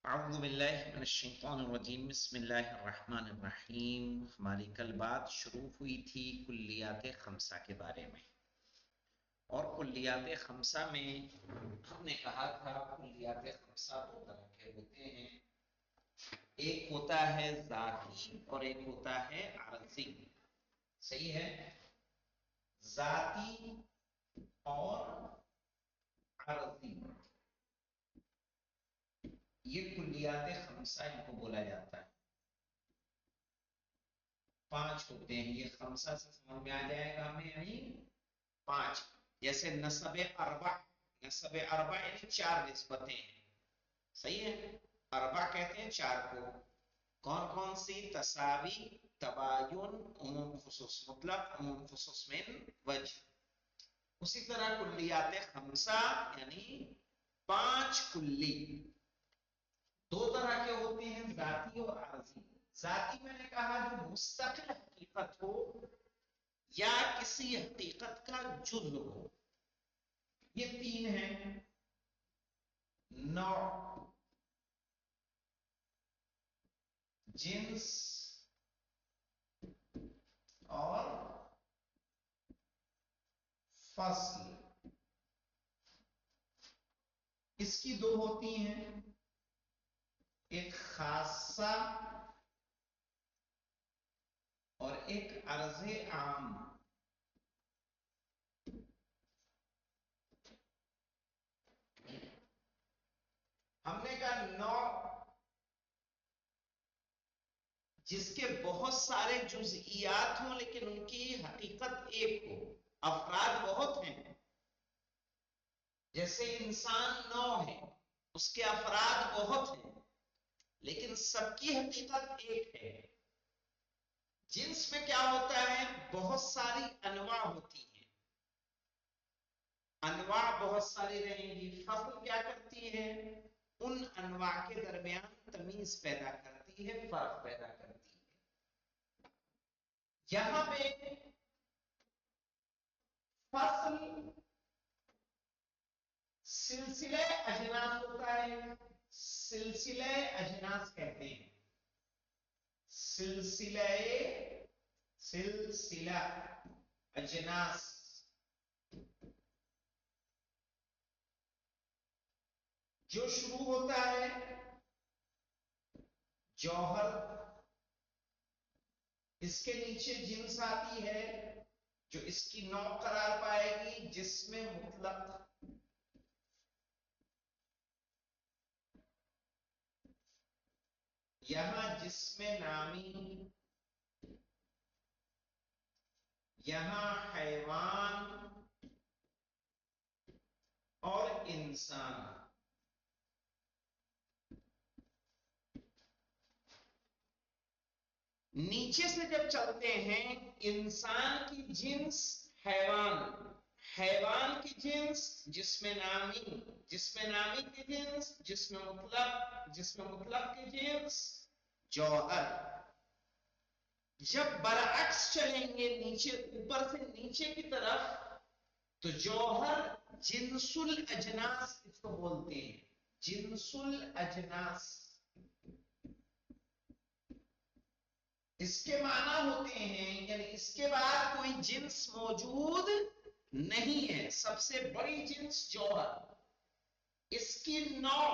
اعوذ باللہ من الشیطان الرجیم بسم اللہ الرحمن الرحیم۔ ہماری کل بات شروع ہوئی تھی کلیات خمسہ کے بارے میں، اور کلیات خمسہ میں ہم نے کہا تھا کلیات خمسہ دو طرح کے ہوتے ہیں، ایک ہوتا ہے ذاتی اور ایک ہوتا ہے عرضی۔ صحیح ہے؟ ذاتی اور عرضی، یہ کلیات خمسہ ان کو بولا جاتا ہے۔ پانچ ہوتے ہیں، یہ خمسہ سے سمجھ میں آ جائے گا ہمیں، یعنی پانچ۔ جیسے نسب اربع، نسب اربع یعنی چار نسبتیں ہیں۔ صحیح ہے؟ اربع کہتے ہیں چار کو۔ کون کون سی؟ تساوی، تباین، عموم خصوص مطلق، عموم خصوص من وجہ۔ اسی طرح کلیات خمسہ یعنی پانچ کلی دو طرح کے ہوتے ہیں، ذاتی اور عرضی۔ ذاتی میں نے کہا جو مستقل حقیقت ہو یا کسی حقیقت کا جزء ہو، یہ تین ہیں: نوع، جنس اور فصل۔ اس کی دو ہوتی ہیں، ایک خاصہ اور ایک عرض عام۔ ہم نے کہا نوع جس کے بہت سارے جزئیات ہوں لیکن ان کی حقیقت ایک ہو، افراد بہت ہیں، جیسے انسان نوع ہے، اس کے افراد بہت ہیں لیکن سب کی حقیقت ایک ہے۔ جنس میں کیا ہوتا ہے؟ بہت ساری انواع ہوتی ہیں، انواع بہت ساری رہیں گی۔ فصل کیا کرتی ہے؟ ان انواع کے درمیان تمیز پیدا کرتی ہے، فرق پیدا کرتی ہے۔ یہاں پہ فصل سلسلہ اجناس ہوتا ہے، سلسلہ اجناس کہتے ہیں، سلسلہ اجناس۔ جو شروع ہوتا ہے جوہر، اس کے نیچے جنس آتی ہے جو اس کی نوع قرار پائے گی، جسم مطلق۔ یہاں جسم نامی، یہاں حیوان اور انسان۔ نیچے سے جب چلتے ہیں، انسان کی جنس حیوان، حیوان کی جنس جسم نامی، جسم نامی کی جنس جسم مطلق، جسم مطلق کی جنس جوہر۔ جب برعکس چلیں گے، نیچے اوپر سے نیچے کی طرف، تو جوہر جنس الاجناس اس کو بولتے ہیں، جنس الاجناس۔ اس کے معنی ہوتے ہیں یعنی اس کے بعد کوئی جنس موجود نہیں ہے، سب سے بڑی جنس جوہر۔ اس کی نوع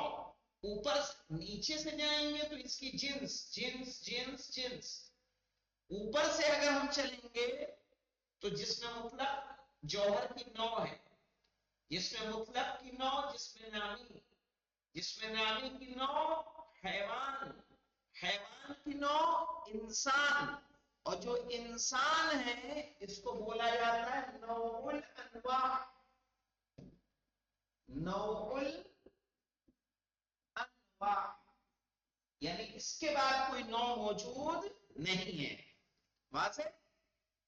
اوپر نیچے سے جائیں گے تو اس کی جنس جنس جنس جنس۔ اوپر سے اگر ہم چلیں گے تو جسم مطلق جوہر کی نوع ہے، جسم مطلق کی نوع جسم نامی، جسم نامی کی نوع حیوان، حیوان کی نوع انسان، اور جو انسان ہے اس کو بولا جاتا ہے نوع الانواع، نوع الانواع، یعنی اس کے بعد کوئی نوع موجود نہیں ہے۔ واضح؟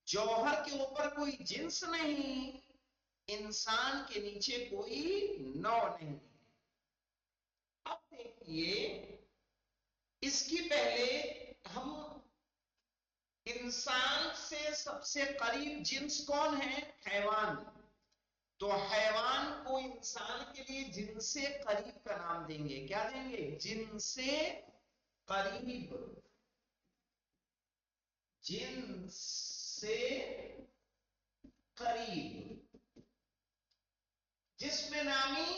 جوہر کے اوپر کوئی جنس نہیں، انسان کے نیچے کوئی نوع نہیں ہے۔ اب دیکھیے، اس کی پہلے ہم انسان سے سب سے قریب جنس کون ہے؟ حیوان۔ تو حیوان کو انسان کے لیے جن سے قریب کا نام دیں گے. کیا دیں گے؟ جن سے قریب. جن سے قریب. جسم نامی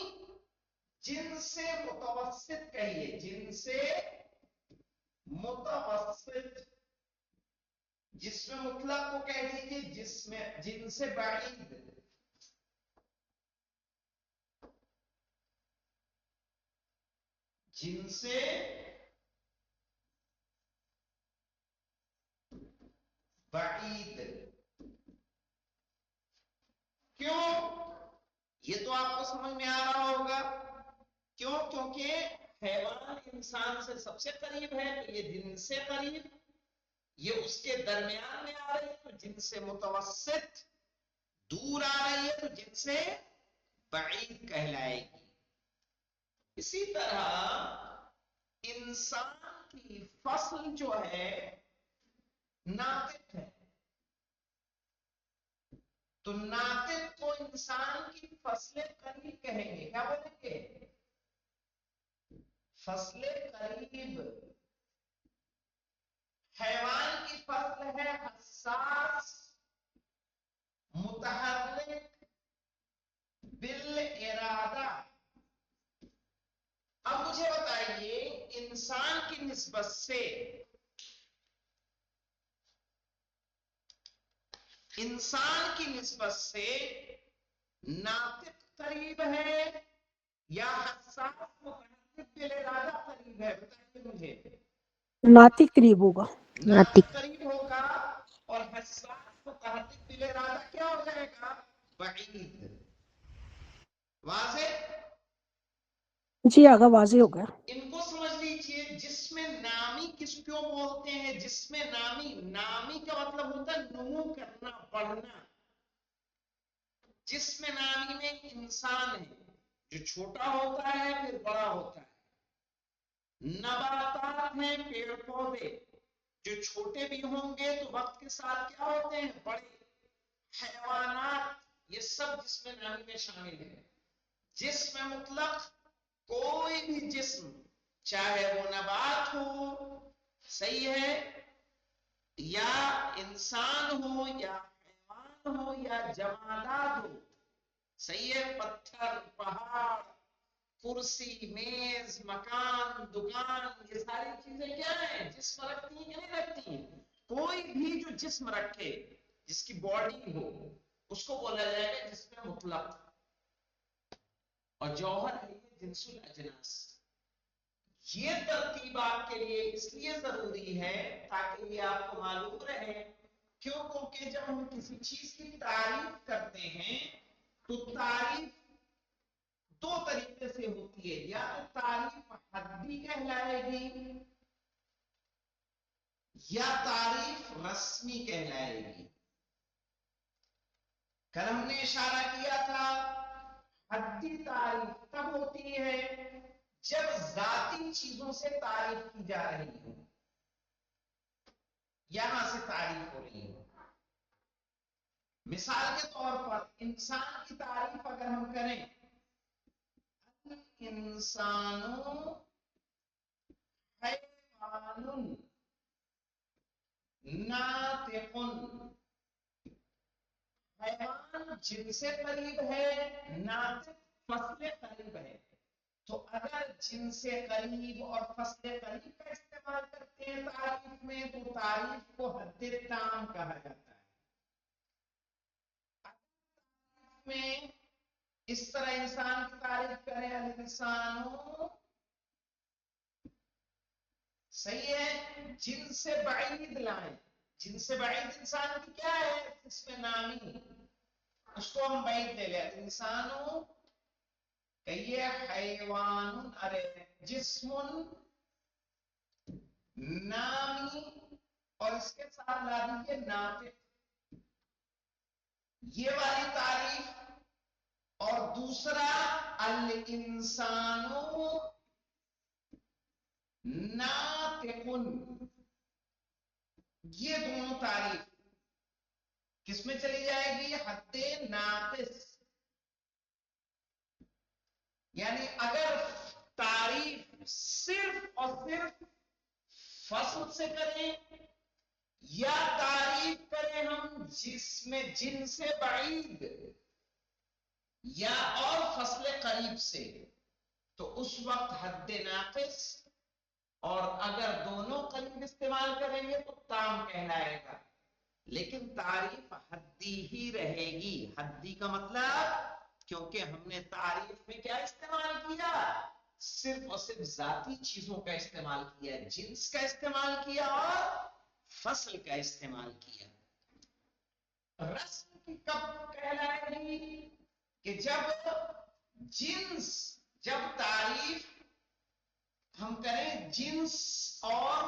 جن سے متوسط کہیے. جن سے متوسط. جسم مطلق کو کہہ دیجیے جسم جن سے بعید. جن سے بعید. کیوں؟ یہ تو آپ کو سمجھ میں آ رہا ہوگا. کیوں؟ کیونکہ حیوان انسان سے سب سے قریب ہے تو یہ جن سے قریب. یہ اس کے درمیان میں آ رہی ہے تو جن سے متوسط. دور آ رہی ہے تو جن سے بعید کہلائے گی. اسی طرح انسان کی فصل جو ہے ناطق ہے. تو ناطق کو انسان کی فصل قریب کہیں گے. کیا بولیں گے؟ فصل قریب. حیوان کی فصل ہے حساس متحرک بالارادہ. اب مجھے بتائیے انسان کی نسبت سے ناطق قریب ہے یا حساس متحرک بالارادہ قریب ہے؟ بتائیے مجھے. ناطق قریب ہوگا. ناطق قریب ہوگا اور حساس متحرک بالارادہ کیا ہو جائے گا؟ بعید. واضح؟ جی آگا واضح ہو گیا. ان کو سمجھ لیجئے. جسم نامی کس کیوں بولتے ہیں؟ جسم نامی. نامی کا مطلب ہوتا ہے نمو کرنا، بڑھنا. جسم نامی میں انسان ہے جو چھوٹا ہوتا ہے پھر بڑا ہوتا ہے. نباتات ہیں پیڑ پودے جو چھوٹے بھی ہوں گے تو وقت کے ساتھ کیا ہوتے ہیں؟ بڑے. حیوانات یہ سب جسم نامی میں شامل ہیں. جسم مطلق کوئی بھی جسم چاہے وہ نبات ہو، صحیح ہے، یا انسان ہو یا حیوان ہو یا جمادات ہو، صحیح ہے، پتھر، پہاڑ، کرسی، میز، مکان، دکان، یہ ساری چیزیں کیا ہیں؟ جسم رکھتی ہیں یا نہیں رکھتی ہیں؟ کوئی بھی جو جسم رکھے، جس کی باڈی ہو، اس کو بولا جائے گا جسم مطلق. اور جوہر ہے یہ جنس الاجناس. یہ ترتیب آپ کے لیے اس لیے ضروری ہے تاکہ یہ آپ کو معلوم رہے. کیوں؟ کیونکہ جب ہم کسی چیز کی تعریف کرتے ہیں تو تعریف دو طریقے سے ہوتی ہے. یا تو تعریف حدی کہلائے گی یا تعریف رسمی کہلائے گی. کل ہم نے اشارہ کیا تھا حدی تعریف تب ہوتی ہے جب ذاتی چیزوں سے تعریف کی جا رہی ہو. یہاں سے تعریف ہو رہی ہے. مثال کے طور پر انسان کی تعریف اگر ہم کریں، انسانو حیوان ناطق. حیوان جن سے قریب ہے، ناطق فصل قریب ہے. تو اگر جن سے قریب اور فصل قریب کا استعمال کرتے ہیں تعریف میں تو تعریف کو حد تام کہا جاتا ہے. میں اس طرح انسان کی تعریف کریں الانسانو، صحیح ہے، جن سے بعید لائیں. جن سے بعید انسان کی کیا ہے؟ جسم نامی. اس کو ہم بعید لے لیں. انسانو کہیے حیوان، ارے جسم نامی اور اس کے ساتھ لا دیجیے ناطق. یہ والی تعریف. اور دوسرا الانسانو ناطق. یہ دونوں تعریف کس میں چلی جائے گی؟ حد ناقص. یعنی اگر تعریف صرف اور صرف فصل سے کریں یا تعریف کریں ہم جس میں جن سے بعید یا اور فصل قریب سے، تو اس وقت حد ناقص، اور اگر دونوں قریب استعمال کریں گے تو تام کہلائے گا، لیکن تعریف حدی ہی رہے گی۔ حدی کا مطلب کیونکہ ہم نے تعریف میں کیا استعمال کیا؟ صرف اور صرف ذاتی چیزوں کا استعمال کیا، جنس کا استعمال کیا اور فصل کا استعمال کیا۔ رسم کی کب کہلائے گی؟ کہ جب جنس، جب تعریف ہم کریں جنس اور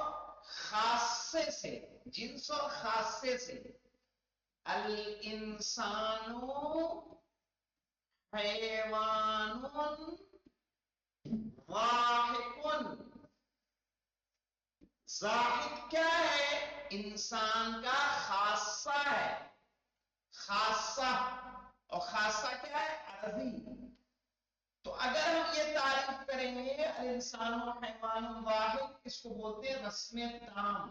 خاصے سے، جنس اور خاصے سے، الانسان حیوان واحد، زاحد کیا ہے؟ انسان کا خاصہ ہے، خاصہ، اور خاصہ کیا ہے؟ عرضی۔ تو اگر ہم یہ تعریف کریں گے الانسان و حیوان واحد، اس کو بولتے ہیں رسم تام۔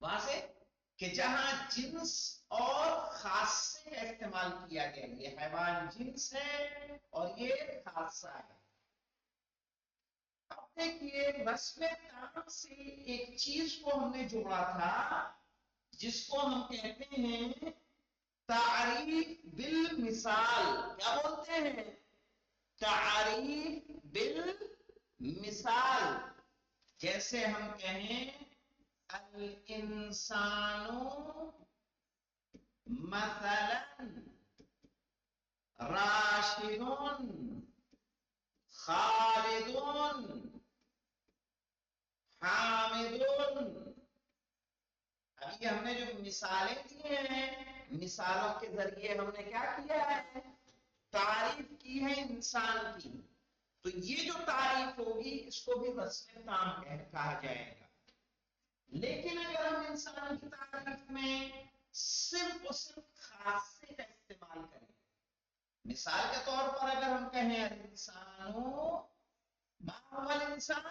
واضح کہ جہاں جنس اور خاصے کا استعمال کیا گیا، یہ حیوان جنس ہے اور یہ خاصہ ہے۔ اب دیکھیے رسم تام سے ایک چیز کو ہم نے جوڑا تھا جس کو ہم کہتے ہیں تعریف بالمثال۔ کیا بولتے ہیں؟ تعریف بالمثال۔ جیسے ہم کہیں الانسان مثلا راشد خالد حامد۔ ابھی ہم نے جو مثالیں دی ہیں، مثالوں کے ذریعے ہم نے کیا کیا ہے؟ تعریف کی ہے انسان کی۔ تو یہ جو تعریف ہوگی اس کو بھی رسم تام کہا جائے گا۔ لیکن اگر ہم انسان کی تعریف میں صرف اور صرف خاصے کا استعمال کریں، مثال کے طور پر اگر ہم کہیں الانسان ما هو الانسان،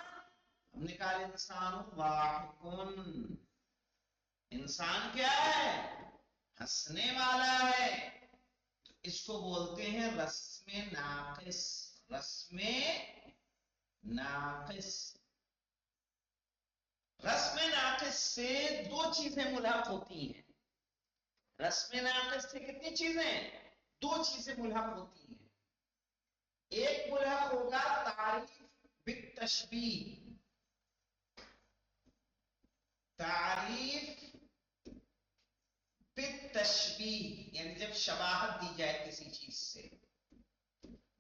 ہم نے کہا الانسان ضاحک، انسان کیا ہے؟ ہنسنے والا ہے۔ تو اس کو بولتے ہیں رسم ناقص، رسم ناقص۔ رسم ناقص سے دو چیزیں ملحق ہوتی ہیں۔ رسم ناقص سے کتنی چیزیں؟ دو چیزیں ملحق ہوتی ہیں۔ ایک ملحق ہوگا تعریف بالتشبیہ، تعریف بالتشبیہ، یعنی جب شباہت دی جائے کسی چیز سے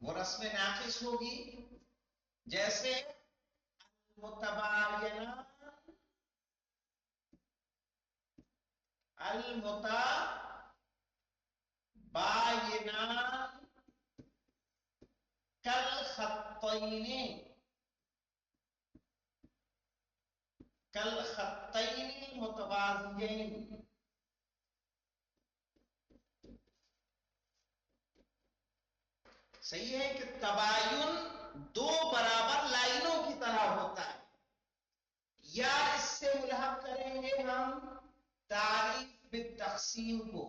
وہ رسم ناقص ہوگی۔ جیسے المتباینان، المتباینان کالخطین، کالخطین المتوازیین۔ صحیح ہے کہ تباین دو برابر لائنوں کی طرح ہوتا ہے، یا اس سے ملحق کریں گے ہم تعریف بالتقسیم کو،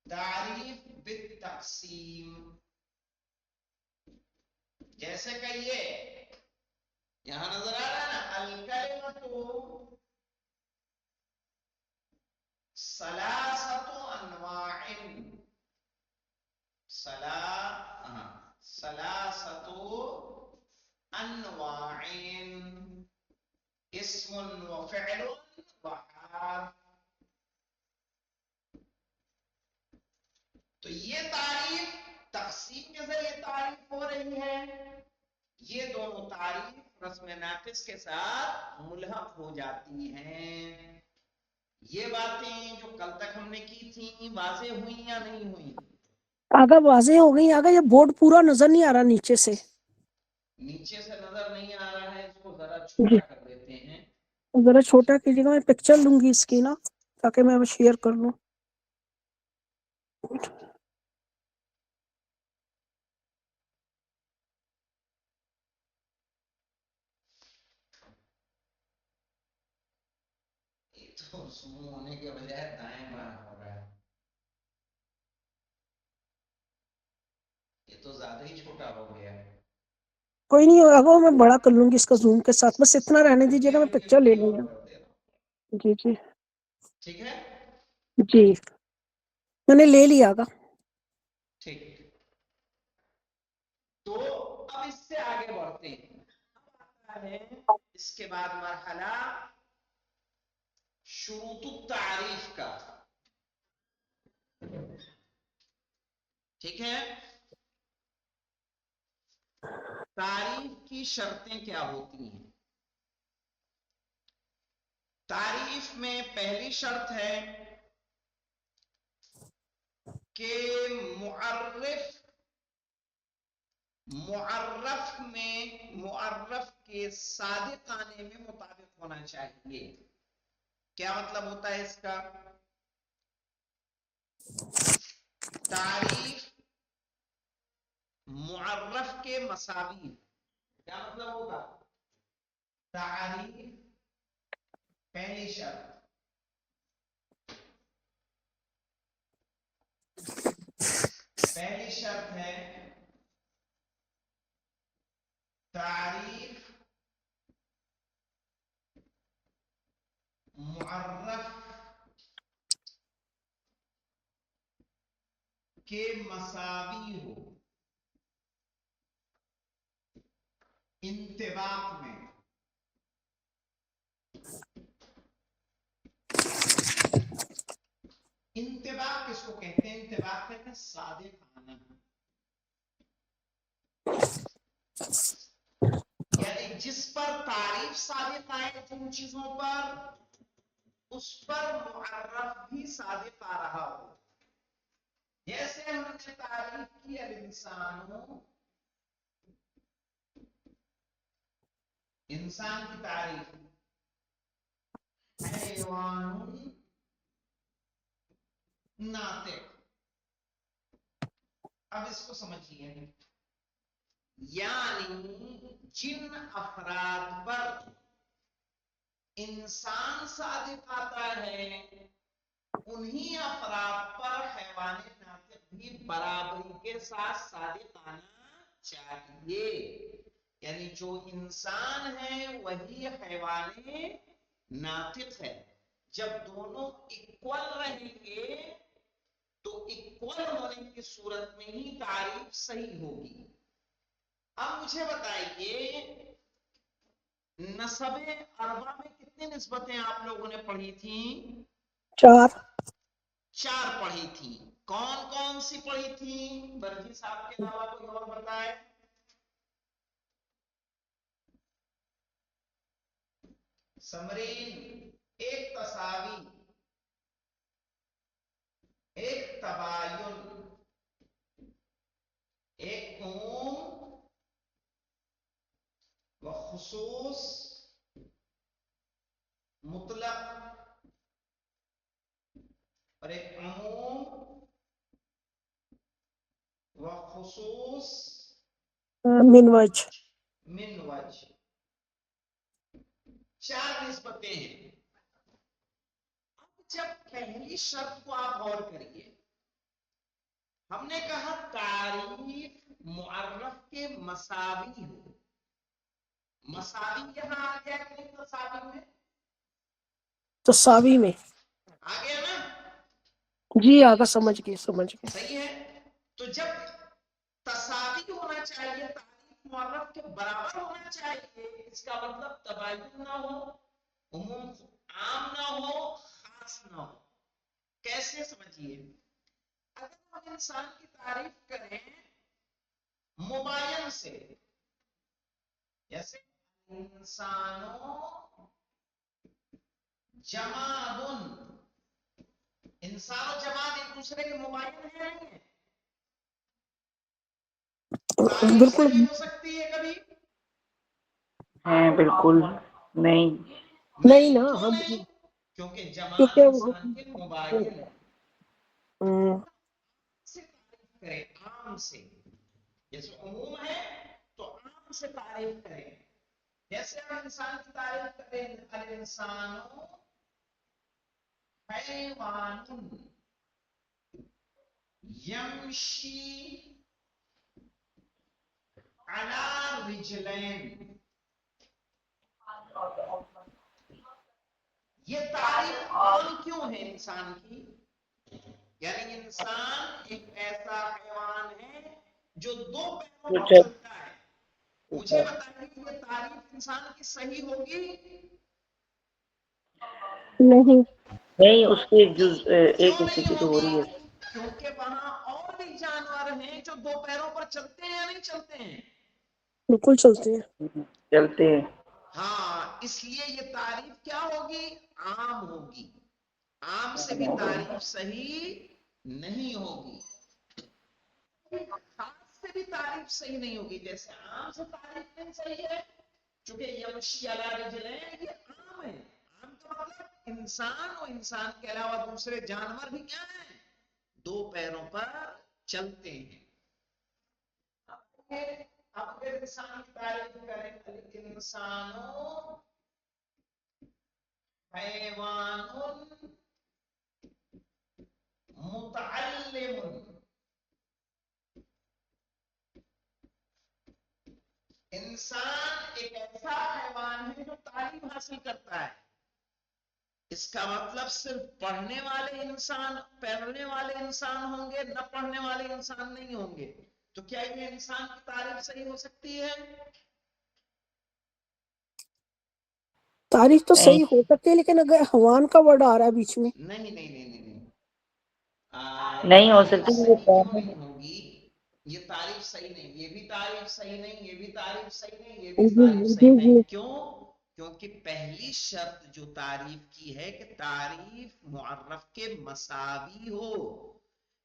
تعریف بالتقسیم۔ جیسے کہیے یہاں نظر آ رہا ہے نا، الکلمۃ ثلاثۃ انواع، ثلاثۃ انواع، اسم وفعل وحال۔ تو یہ تعریف تقسیم کے ذریعے تعریف ہو رہی ہے، یہ دونوں تعریف رسم ناقص کے ساتھ ملحق ہو جاتی ہیں۔ یہ باتیں جو کل تک ہم نے کی تھیں واضح ہوئی یا نہیں ہوئی؟ آگا واضح ہو گئی۔ آگا یہ بورڈ پورا نظر نہیں آ رہا نیچے سے، نیچے سے نظر نہیں آ رہا ہے، اس کو ذرا جی چھوٹا کر دیتے ہیں۔ ذرا چھوٹا کیجیے گا، میں پکچر لوں گی اس کی نا تاکہ میں شیئر کر لوں۔ تو سمو ہونے کے بجائے دائیں بائیں ہو رہا ہے، یہ تو زیادہ ہی چھوٹا ہو گیا ہے۔ کوئی نہیں ہوگا، وہ میں بڑا کر لوں گی اس کا زوم کے ساتھ، بس اتنا رہنے دیجیے گا، میں پکچر لے لوں گا۔ کر دے رہا ہوں، جی جی ٹھیک ہے، جی میں نے لے لیا گا۔ ٹھیک، تو اب اس سے آگے بڑھتے ہیں۔ اب آتا ہے اس کے بعد مرحلہ شروط التعریف کا، ٹھیک ہے، تعریف کی شرطیں کیا ہوتی ہیں؟ تعریف میں پہلی شرط ہے کہ معرف کے صادق آنے میں مطابق ہونا چاہیے۔ کیا مطلب ہوتا ہے اس کا؟ تعریف معرف کے مساوی، کیا مطلب ہوگا؟ تعریف پہلی شرط ہے تعریف معرف کے مساوی ہو انطباق میں، انطباق کس کو کہتے ہیں؟ انطباق کہتے ہیں صادق آنا، یعنی جس پر تعریف صادق آئے جن چیزوں پر، اس پر معرف بھی صادق آ رہا ہو۔ جیسے ہم نے تعریف کی الانسان، انسان کی تعریف حیوان ناطق، اب اس کو سمجھیے، یعنی جن افراد پر انسان صادق آتا ہے انہی افراد پر حیوان ناطق بھی برابری کے ساتھ صادق آنا چاہیے، یعنی جو انسان ہے وہی حیوان ناطق ہے۔ جب دونوں اکول رہیں گے تو اکول ہونے کی صورت میں ہی تعریف صحیح ہوگی۔ اب مجھے بتائیے نسب اربع میں کتنی نسبتیں آپ لوگوں نے پڑھی تھیں؟ 4۔ 4 پڑھی تھی۔ کون کون سی پڑھی تھی؟ برجی صاحب کے علاوہ کوئی اور بتائے؟ سمرین، ایک تساوی، ایک تباین، ایک عموم و خصوص مطلق، اور ایک عموم و خصوص من وجہ۔ من وجہ، 4 نسبتیں ہیں۔ اب جب پہلی شرط کو آپ غور کریے، ہم نے کہا تعریف معرف کے مساوی ہو، مساوی یہاں آ گیا کہ نہیں؟ تساوی میں تساوی میں آ گیا نا؟ جی آگا، سمجھ گئے سمجھ گئے۔ صحیح ہے، تو جب تساوی ہونا چاہیے، تعریف معرف کے برابر ہونا چاہیے، اس کا مطلب تباین نہ ہو، عموم عام نہ ہو، خاص نہ ہو۔ کیسے؟ سمجھیے، اگر ہم انسان کی تعریف کریں مباین سے، جیسے انسانوں جماد، انسان و جماد ایک دوسرے کے مباین ہیں نہیں ہیں؟ تعریف بالکل صحیح ہو سکتی ہے کبھی؟ ہیں بالکل نہیں۔ نہیں نا، کیوں ہم نہیں؟ کیونکہ جماد کیونکہ انسان کے مباین ہے۔ سے تعریف کریں عام سے، جیسے عموم ہے تو عام سے تعریف کریں، جیسے ہم انسان کی تعریف کریں الانسان حیوان یمشی علی رجلین. یہ تعریف عام کیوں ہے انسان کی؟ یعنی انسان ایک ایسا حیوان ہے جو دو پیروں پر چلتا ہے. مجھے بتائیے یہ تعریف انسان کی صحیح ہوگی؟ نہیں. نہیں، اس کے ایک جز ایک کیوں حصے نہیں کی تو ہو رہی ہوگی؟ ہے. کیونکہ وہاں اور بھی جانور ہیں جو دو پیروں پر چلتے ہیں یا نہیں چلتے ہیں؟ بالکل چلتے ہیں. چلتے ہیں. ہاں، اس لیے یہ تعریف کیا ہوگی؟ عام ہوگی. عام سے بھی تعریف صحیح نہیں ہوگی، خاص سے بھی تعریف صحیح نہیں ہوگی. جیسے عام سے تعریف نہیں صحیح ہے چونکہ یمشی علی رجلین یہ عام ہے. عام کا مطلب انسان اور انسان کے علاوہ دوسرے جانور بھی کیا ہیں؟ دو پیروں پر چلتے ہیں. اب اگر انسان کی تعریف کریں، انسانوں حیوان متعلم. انسان ایک ایسا حیوان ہے جو تعلیم حاصل کرتا ہے. اس کا مطلب صرف پڑھنے والے انسان ہوں گے، نہ پڑھنے والے انسان نہیں ہوں گے. تو کیا یہ انسان کی تعریف صحیح ہو سکتی ہے؟ تعریف تو صحیح ہو سکتی ہے، لیکن اگر حیوان کا ورڈ آ رہا ہے بیچ میں. نہیں نہیں نہیں نہیں نہیں. نہیں ہو تعریف سکتی. صحیح کیوں نہیں ہوگی؟ یہ تعریف صحیح نہیں، یہ بھی تعریف صحیح نہیں، یہ بھی تعریف صحیح نہیں، یہ بھی جی تعریف جی صحیح جی. نہیں. کیوں؟ کیونکہ پہلی شرط جو تعریف کی ہے کہ تعریف معرف کے مساوی ہو.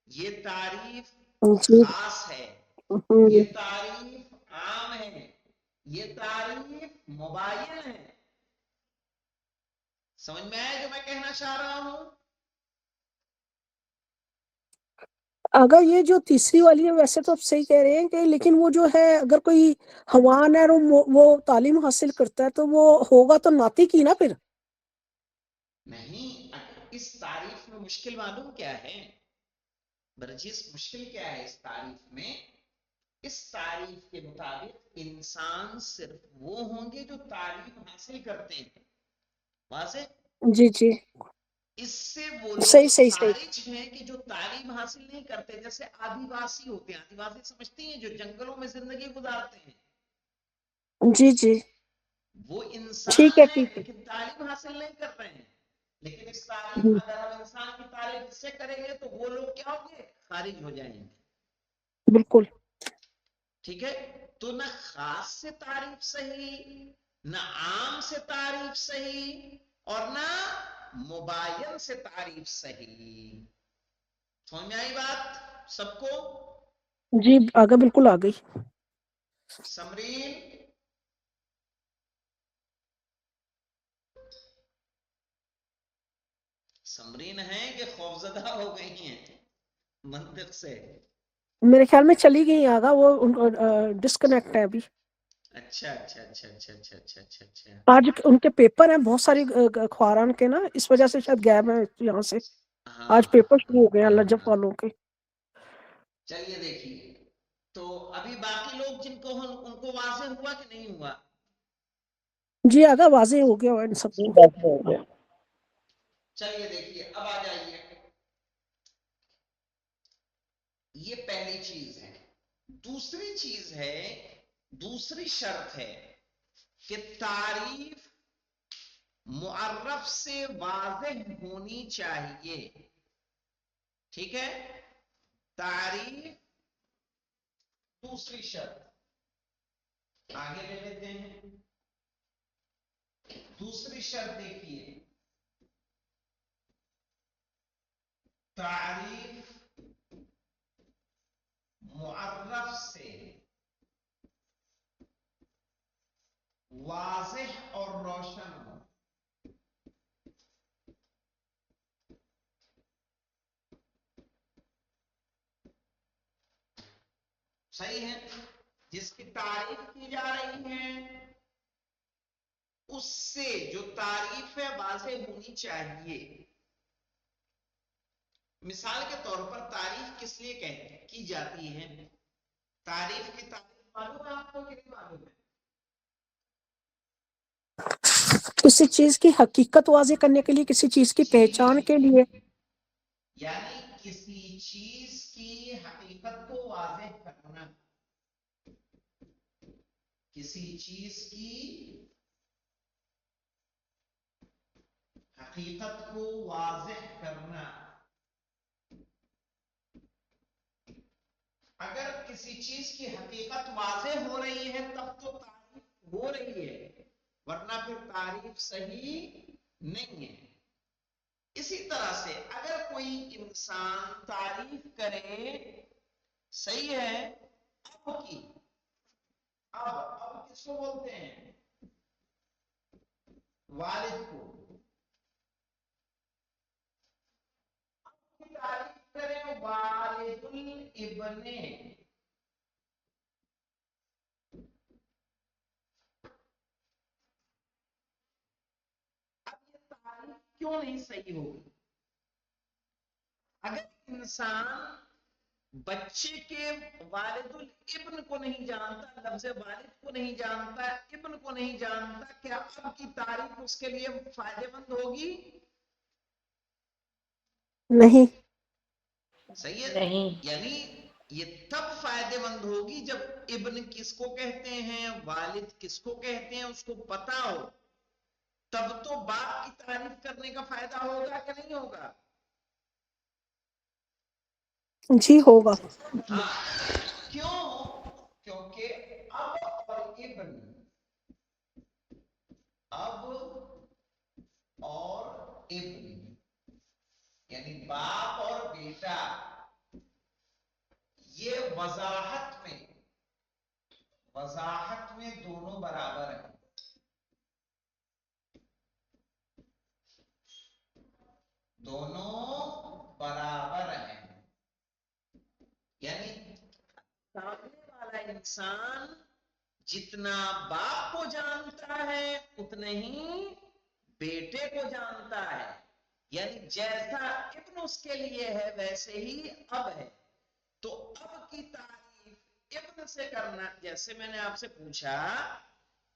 یہ تعریف جی. خاص ہے، ہوں. یہ تعریف عام ہے، یہ تعریف مبین ہے. سمجھ میں آیا جو میں کہنا چاہ رہا ہوں؟ اگر یہ جو تیسری والی ہے ویسے تو آپ صحیح کہہ رہے ہیں کہ لیکن وہ جو ہے اگر کوئی حیوان ہے اور وہ تعلیم حاصل کرتا ہے تو وہ ہوگا تو ناطق ہی نا پھر. نہیں، اس تعریف میں مشکل معلوم کیا ہے برجس؟ مشکل کیا ہے اس تعریف میں؟ اس تعریف کے مطابق انسان صرف وہ ہوں گے جو تعلیم حاصل کرتے ہیں. واضح؟ جی جی. اس سے وہ لوگ صحیح صحیح صحیح. خارج ہیں کہ جو تعلیم حاصل نہیں کرتے. جیسے آدیواسی ہوتے ہیں، آدیواسی سمجھتی ہیں جو جنگلوں میں زندگی گزارتے ہیں، جی جی. وہ ٹھیک انسان ہے ہیں ٹھیک ہے. لیکن تعلیم حاصل نہیں کر رہے ہیں. لیکن اس تعلیم ہوں. اگر ہم انسان کی تعریف سے کریں گے تو وہ لوگ کیا ہوں گے؟ خارج ہو جائیں گے. بالکل. ٹھیک ہے؟ تو نہ خاص سے تعریف صحیح، نہ عام سے تعریف صحیح، اور نہ مباین سے تعریف صحیح. سمجھ میں آئی بات سب کو؟ جی آگے بالکل آ گئی. سمرین سمرین ہیں کہ خوفزدہ ہو گئی ہیں منطق سے؟ میرے خیال میں چلی گئی آگا، وہ ان کو ڈسکنیکٹ ہے ابھی. اچھا اچھا اچھا اچھا اچھا اچھا اچھا اچھا. آج ان کے پیپر ہیں بہت ساری اخباران کے نا، اس وجہ سے شاید غائب ہیں یہاں سے. ہاں آج پیپر شروع ہو گئے ہیں ہاں لجب ہاں. والوں کے. چلیے دیکھیے، تو ابھی باقی لوگ جن کو ان کو واضح ہوا کہ نہیں ہوا؟ جی آگا واضح ہو گیا ان سب کو. ہو گیا. چلیے دیکھیے، اب آ جائیے. یہ پہلی چیز ہے. دوسری چیز ہے، دوسری شرط ہے کہ تعریف معرف سے واضح ہونی چاہیے. ٹھیک ہے؟ تعریف دوسری شرط آگے لے لیتے ہیں. دوسری شرط دیکھیے، تعریف معرف سے واضح اور روشن ہو. صحیح ہے؟ جس کی تعریف کی جا رہی ہے اس سے جو تعریف ہے واضح ہونی چاہیے. مثال کے طور پر تعریف کس لیے کی جاتی ہے؟ تعریف کی تعریف معلوم ہے آپ کو کہ نہیں معلوم ہے؟ کسی چیز کی حقیقت واضح کرنے کے لیے، کسی چیز کی پہچان کے لیے. یعنی کسی چیز کی حقیقت کو واضح کرنا، کسی چیز کی حقیقت کو واضح کرنا. اگر کسی چیز کی حقیقت واضح ہو رہی ہے تب تو تعریف ہو رہی ہے، ورنہ پھر تعریف صحیح نہیں ہے. اسی طرح سے اگر کوئی انسان تعریف کرے، صحیح ہے، اب کی، اب کس کو بولتے ہیں؟ والد کو. اب کی تعریف کرے والد الابن، اب یہ تعریف کیوں نہیں صحیح ہوگی؟ اگر انسان بچے کے والد الابن کو نہیں جانتا، لفظ والد کو نہیں جانتا، ابن کو نہیں جانتا، کیا اب کی تعریف اس کے لیے فائدہ مند ہوگی؟ نہیں. صحیح ہے. نہیں. یعنی یہ تب فائدہ مند ہوگی جب ابن کس کو کہتے ہیں، والد کس کو کہتے ہیں، اس کو پتا ہو، تب تو باپ کی تعریف کرنے کا فائدہ ہوگا کہ نہیں ہوگا؟ جی ہوگا. ہاں. کیوں؟ کیونکہ اب اور ابن، اب اور ابن یعنی باپ اور بیٹا، یہ وضاحت میں دونوں برابر ہیں. دونوں برابر ہیں. یعنی سامنے والا انسان جتنا باپ کو جانتا ہے اتنے ہی بیٹے کو جانتا ہے. یعنی جیسا ابن اس کے لیے ہے ویسے ہی اب ہے. تو اب کی تعریف ابن سے کرنا، جیسے میں نے آپ سے پوچھا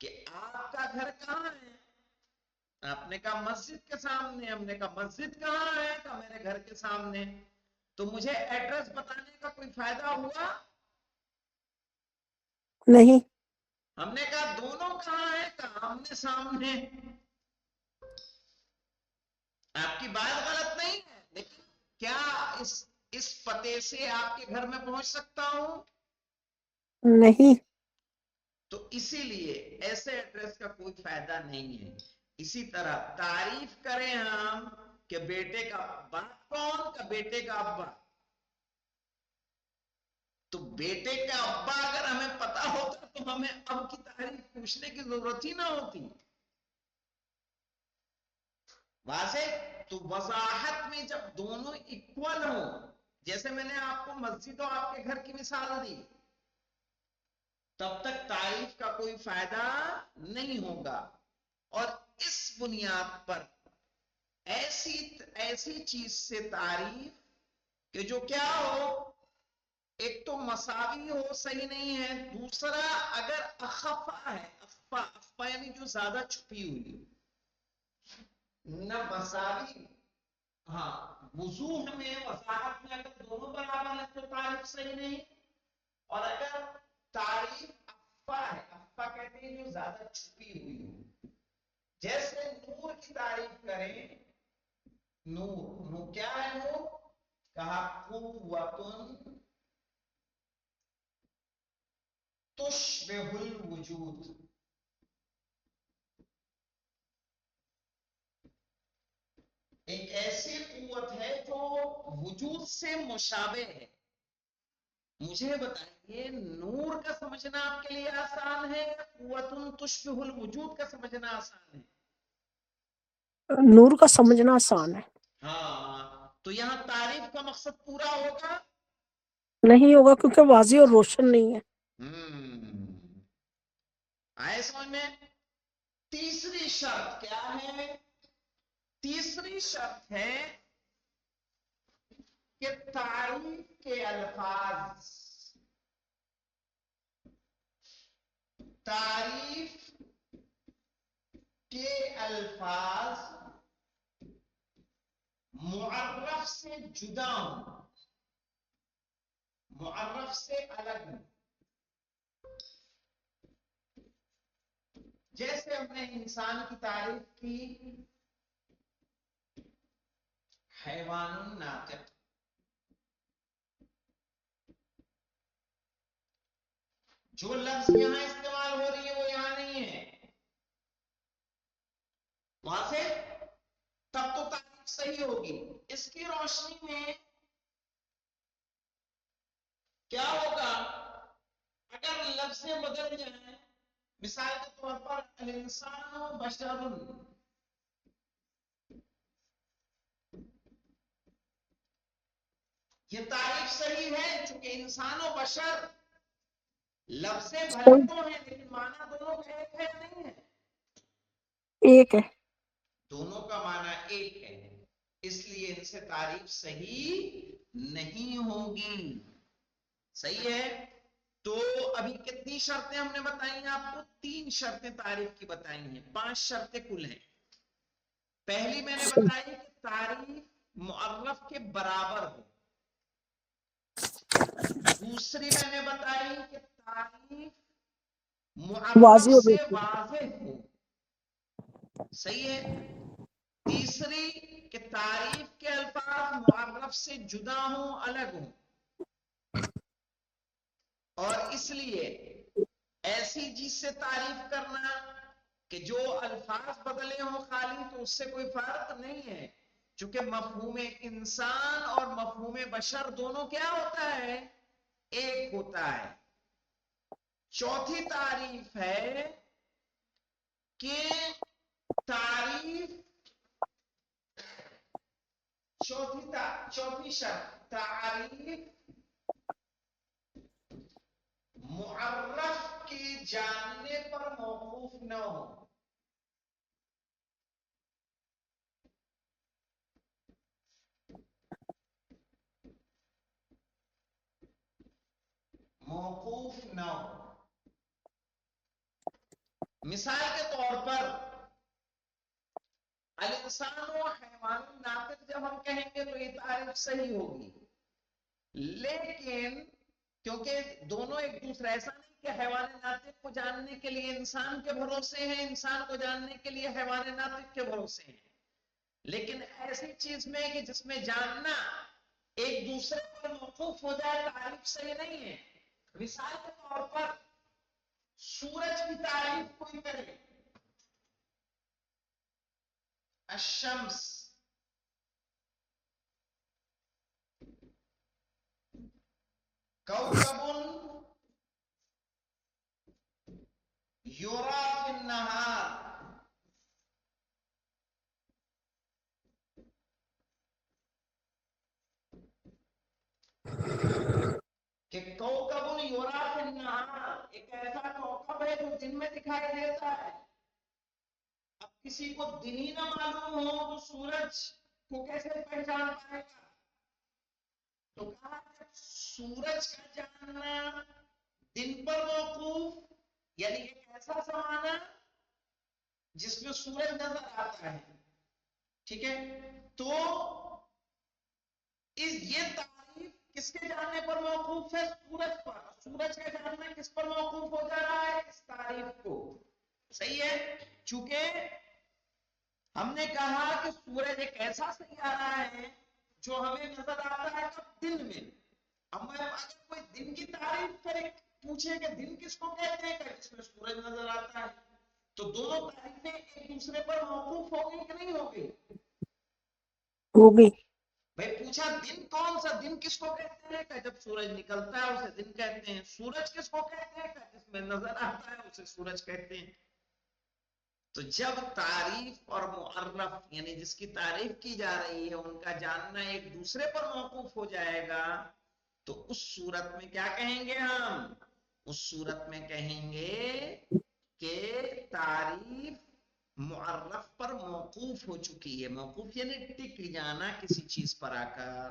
کہ آپ کا گھر کہاں ہے، آپ نے کہا مسجد کے سامنے، ہم نے کہا مسجد کہاں ہے، کہا میرے گھر کے سامنے. تو مجھے ایڈریس بتانے کا کوئی فائدہ ہوا؟ نہیں. ہم نے کہا دونوں کہاں ہیں، کہا آمنے سامنے. آپ کی بات غلط نہیں ہے، لیکن کیا اس پتے سے آپ کے گھر میں پہنچ سکتا ہوں؟ نہیں. تو اسی لیے ایسے ایڈریس کا کوئی فائدہ نہیں ہے. اسی طرح تعریف کریں ہم کہ بیٹے کا باپ کون، کا بیٹے کا ابا، تو بیٹے کا ابا اگر ہمیں پتا ہوتا تو ہمیں اب کی تعریف پوچھنے کی ضرورت ہی نہ ہوتی. واضح؟ تو وضاحت میں جب دونوں اکول ہوں، جیسے میں نے آپ کو مسجد اور آپ کے گھر کی مثال دی، تب تک تعریف کا کوئی فائدہ نہیں ہوگا. اور اس بنیاد پر ایسی چیز سے تعریف کہ جو کیا ہو، ایک تو مساوی ہو، صحیح نہیں ہے، دوسرا اگر اخفا ہے، افا یعنی جو زیادہ چھپی ہوئی، نہ مساوی، ہاں وضوح میں، وضاحت میں اگر دونوں برابر ہیں تو تعریف صحیح نہیں. اور اگر تعریف افا ہے، افا کہتے ہیں جو زیادہ چھپی ہوئی ہو، جیسے نور کی تعریف کریں، نور کیا ہے؟ نور کہا قوتن تشبہ الوجود، ایک ایسی قوت ہے جو وجود سے مشابہ ہے. مجھے بتائیے نور کا سمجھنا آپ کے لیے آسان ہے، قوتن تشبہ الوجود کا سمجھنا آسان ہے؟ نور کا سمجھنا آسان ہے. ہاں. تو یہاں تعریف کا مقصد پورا ہوگا؟ نہیں ہوگا، کیونکہ واضح اور روشن نہیں ہے. آئے سمجھ میں؟ تیسری شرط کیا ہے؟ تیسری شرط ہے کہ تعریف کے الفاظ، تعریف کے الفاظ معرف سے جدا ہوں، معرف سے الگ ہوں. جیسے ہم نے انسان کی تعریف کی حیوان ناطق، جو لفظ یہاں استعمال ہو رہی ہے وہ یہاں نہیں ہے، وہاں سے تب تو تعریف صحیح ہوگی. اس کی روشنی میں کیا ہوگا اگر لفظیں بدل جائیں؟ مثال کے طور پر الانسان بشر، یہ تعریف صحیح ہے چونکہ انسان و بشر لفظیں بھلے تو ہیں لیکن معنی دونوں کا ایک ہے نہیں ہے؟ ایک ہے، دونوں کا معنی ایک ہے، اس لیے ان سے تعریف صحیح نہیں ہوگی. صحیح ہے. تو ابھی کتنی شرطیں ہم نے بتائی ہیں آپ کو؟ 3 شرطیں تعریف کی بتائی ہیں، 5 شرطیں کل ہیں. پہلی میں نے بتائی کہ تعریف معرف کے برابر ہو. دوسری میں نے بتائی کہ تعریف معرف واضح ہو سے گئی. واضح ہو. صحیح ہے. تیسری کہ تعریف کے الفاظ معرف سے جدا ہوں، الگ ہوں. اور اس لیے ایسی چیز سے تعریف کرنا کہ جو الفاظ بدلے ہوں خالی، تو اس سے کوئی فرق نہیں ہے، چونکہ مفہوم انسان اور مفہوم بشر دونوں کیا ہوتا ہے؟ ایک ہوتا ہے. چوتھی تعریف ہے کہ تعریف، چوتھی شرط، تعریف معرف کے جاننے پر موقوف نہ ہو. موقوف نہ ہو. مثال کے طور پر الانسان و حیوان ناطق جب ہم کہیں گے تو یہ تعریف صحیح ہوگی، لیکن کیونکہ دونوں ایک دوسرے، ایسا نہیں کہ حیوان ناطق کو جاننے کے لیے انسان کے بھروسے ہیں، انسان کو جاننے کے لیے حیوان ناطق کے بھروسے ہیں، لیکن ایسی چیز میں کہ جس میں جاننا ایک دوسرے پر موقوف ہو جائے تعریف صحیح نہیں ہے. مثال کے طور پر سورج کی تعریف کوئی کرے، الشمس، کوكب يرى في النهار، کہ کوكب يرى في النهار ایک ایسا کوكب ہے جو دن میں دکھائی دیتا ہے. اب کسی کو دن ہی نہ معلوم ہو تو سورج کو کیسے پہچان پائے گا؟ تو کہا کہ سورج کا جاننا دن پر موقوف، یعنی ایک ایسا زمانہ جس میں سورج نظر آتا ہے. ٹھیک ہے. تو یہ تعریف کس کے جاننے پر موقوف ہے؟ سورج پر. سورج کا جاننا کس پر موقوف ہو جا رہا ہے؟ اس تعریف کو. صحیح ہے. چونکہ ہم نے کہا کہ سورج ایک ایسا سیارہ ہے جو ہمیں نظر آتا ہے کب؟ دن میں. اب اگر کوئی دن کی تعریف کرے، پوچھے کہ دن کس کو کہتے ہیں، کہ جس میں سورج نظر آتا ہے، تو دونوں تعریفیں ایک دوسرے پر موقوف ہوگی کہ نہیں ہوگی؟ ہوگی. بھائی پوچھا دن کون سا؟ دن کس کو کہتے ہیں؟ کہ جب سورج نکلتا ہے اسے دن کہتے ہیں. سورج کس کو کہتے ہیں؟ کہ جس میں نظر آتا ہے اسے سورج کہتے ہیں. تو جب تعریف اور معرف یعنی جس کی تعریف کی جا رہی ہے ان کا جاننا ایک دوسرے پر موقوف ہو جائے گا، تو اس صورت میں کیا کہیں گے ہم؟ اس صورت میں کہیں گے کہ تعریف معرف پر موقوف ہو چکی ہے. موقوف یعنی ٹک جانا کسی چیز پر آ کر.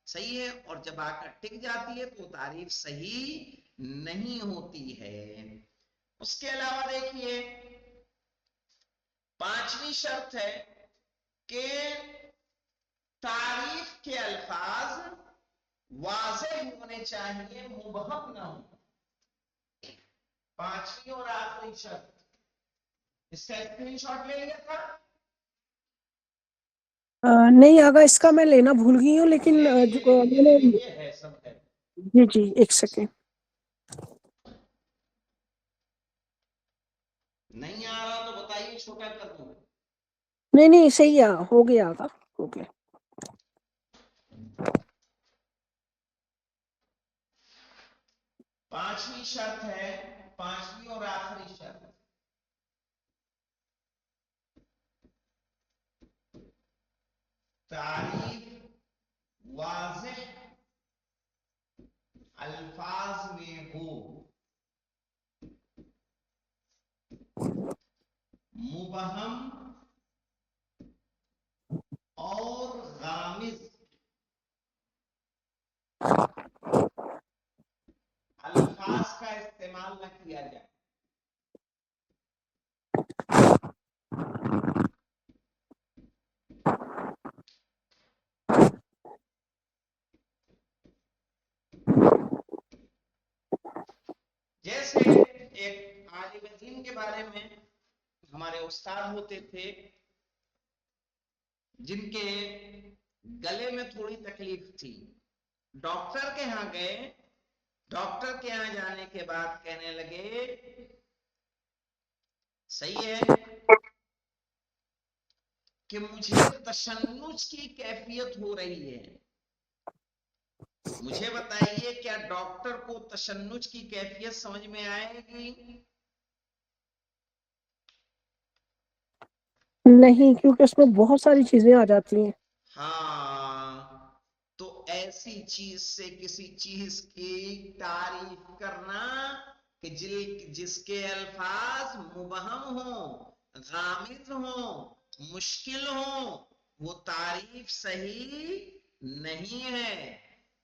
صحیح ہے، اور جب آ کر ٹک جاتی ہے تو تعریف صحیح نہیں ہوتی ہے۔ اس کے علاوہ دیکھیے 5ویں شرط ہے کہ تعریف کے الفاظ واضح ہونے چاہیے، مبہم نہ ہو۔ 5ویں اور آخری شرط، اس کا اسکرین شاٹ لے لیا تھا؟ نہیں آگا، اس کا میں لینا بھول گئی ہوں، لیکن یہ ہے سب ہے۔ جی جی ایک سیکنڈ، نہیں آ رہا تو بتائیے، چھوٹا کر دوں۔ نہیں صحیح ہے، ہو گیا آگا، ہو گیا۔ 5ویں شرط ہے، 5ویں اور آخری شرط، تعریف واضح الفاظ میں ہو، مبہم اور غامض الفاظ کا استعمال نہ کیا جائے۔ جیسے ایک عالم دین کے بارے میں ہمارے استاد ہوتے تھے، جن کے گلے میں تھوڑی تکلیف تھی، ڈاکٹر کے ہاں گئے، ڈاکٹر کے ہاں جانے کے بعد کہنے لگے صحیح ہے کہ مجھے تشنج کی کیفیت ہو رہی ہے، مجھے بتائیے کیا ڈاکٹر کو تشنج کی کیفیت سمجھ میں آئے گی؟ نہیں، کیونکہ اس میں بہت ساری چیزیں آ جاتی ہیں۔ ہاں، تو ایسی چیز سے کسی چیز کی تعریف کرنا کہ جس کے الفاظ مبہم ہوں، غامض ہوں، مشکل ہوں، وہ تعریف صحیح نہیں ہے۔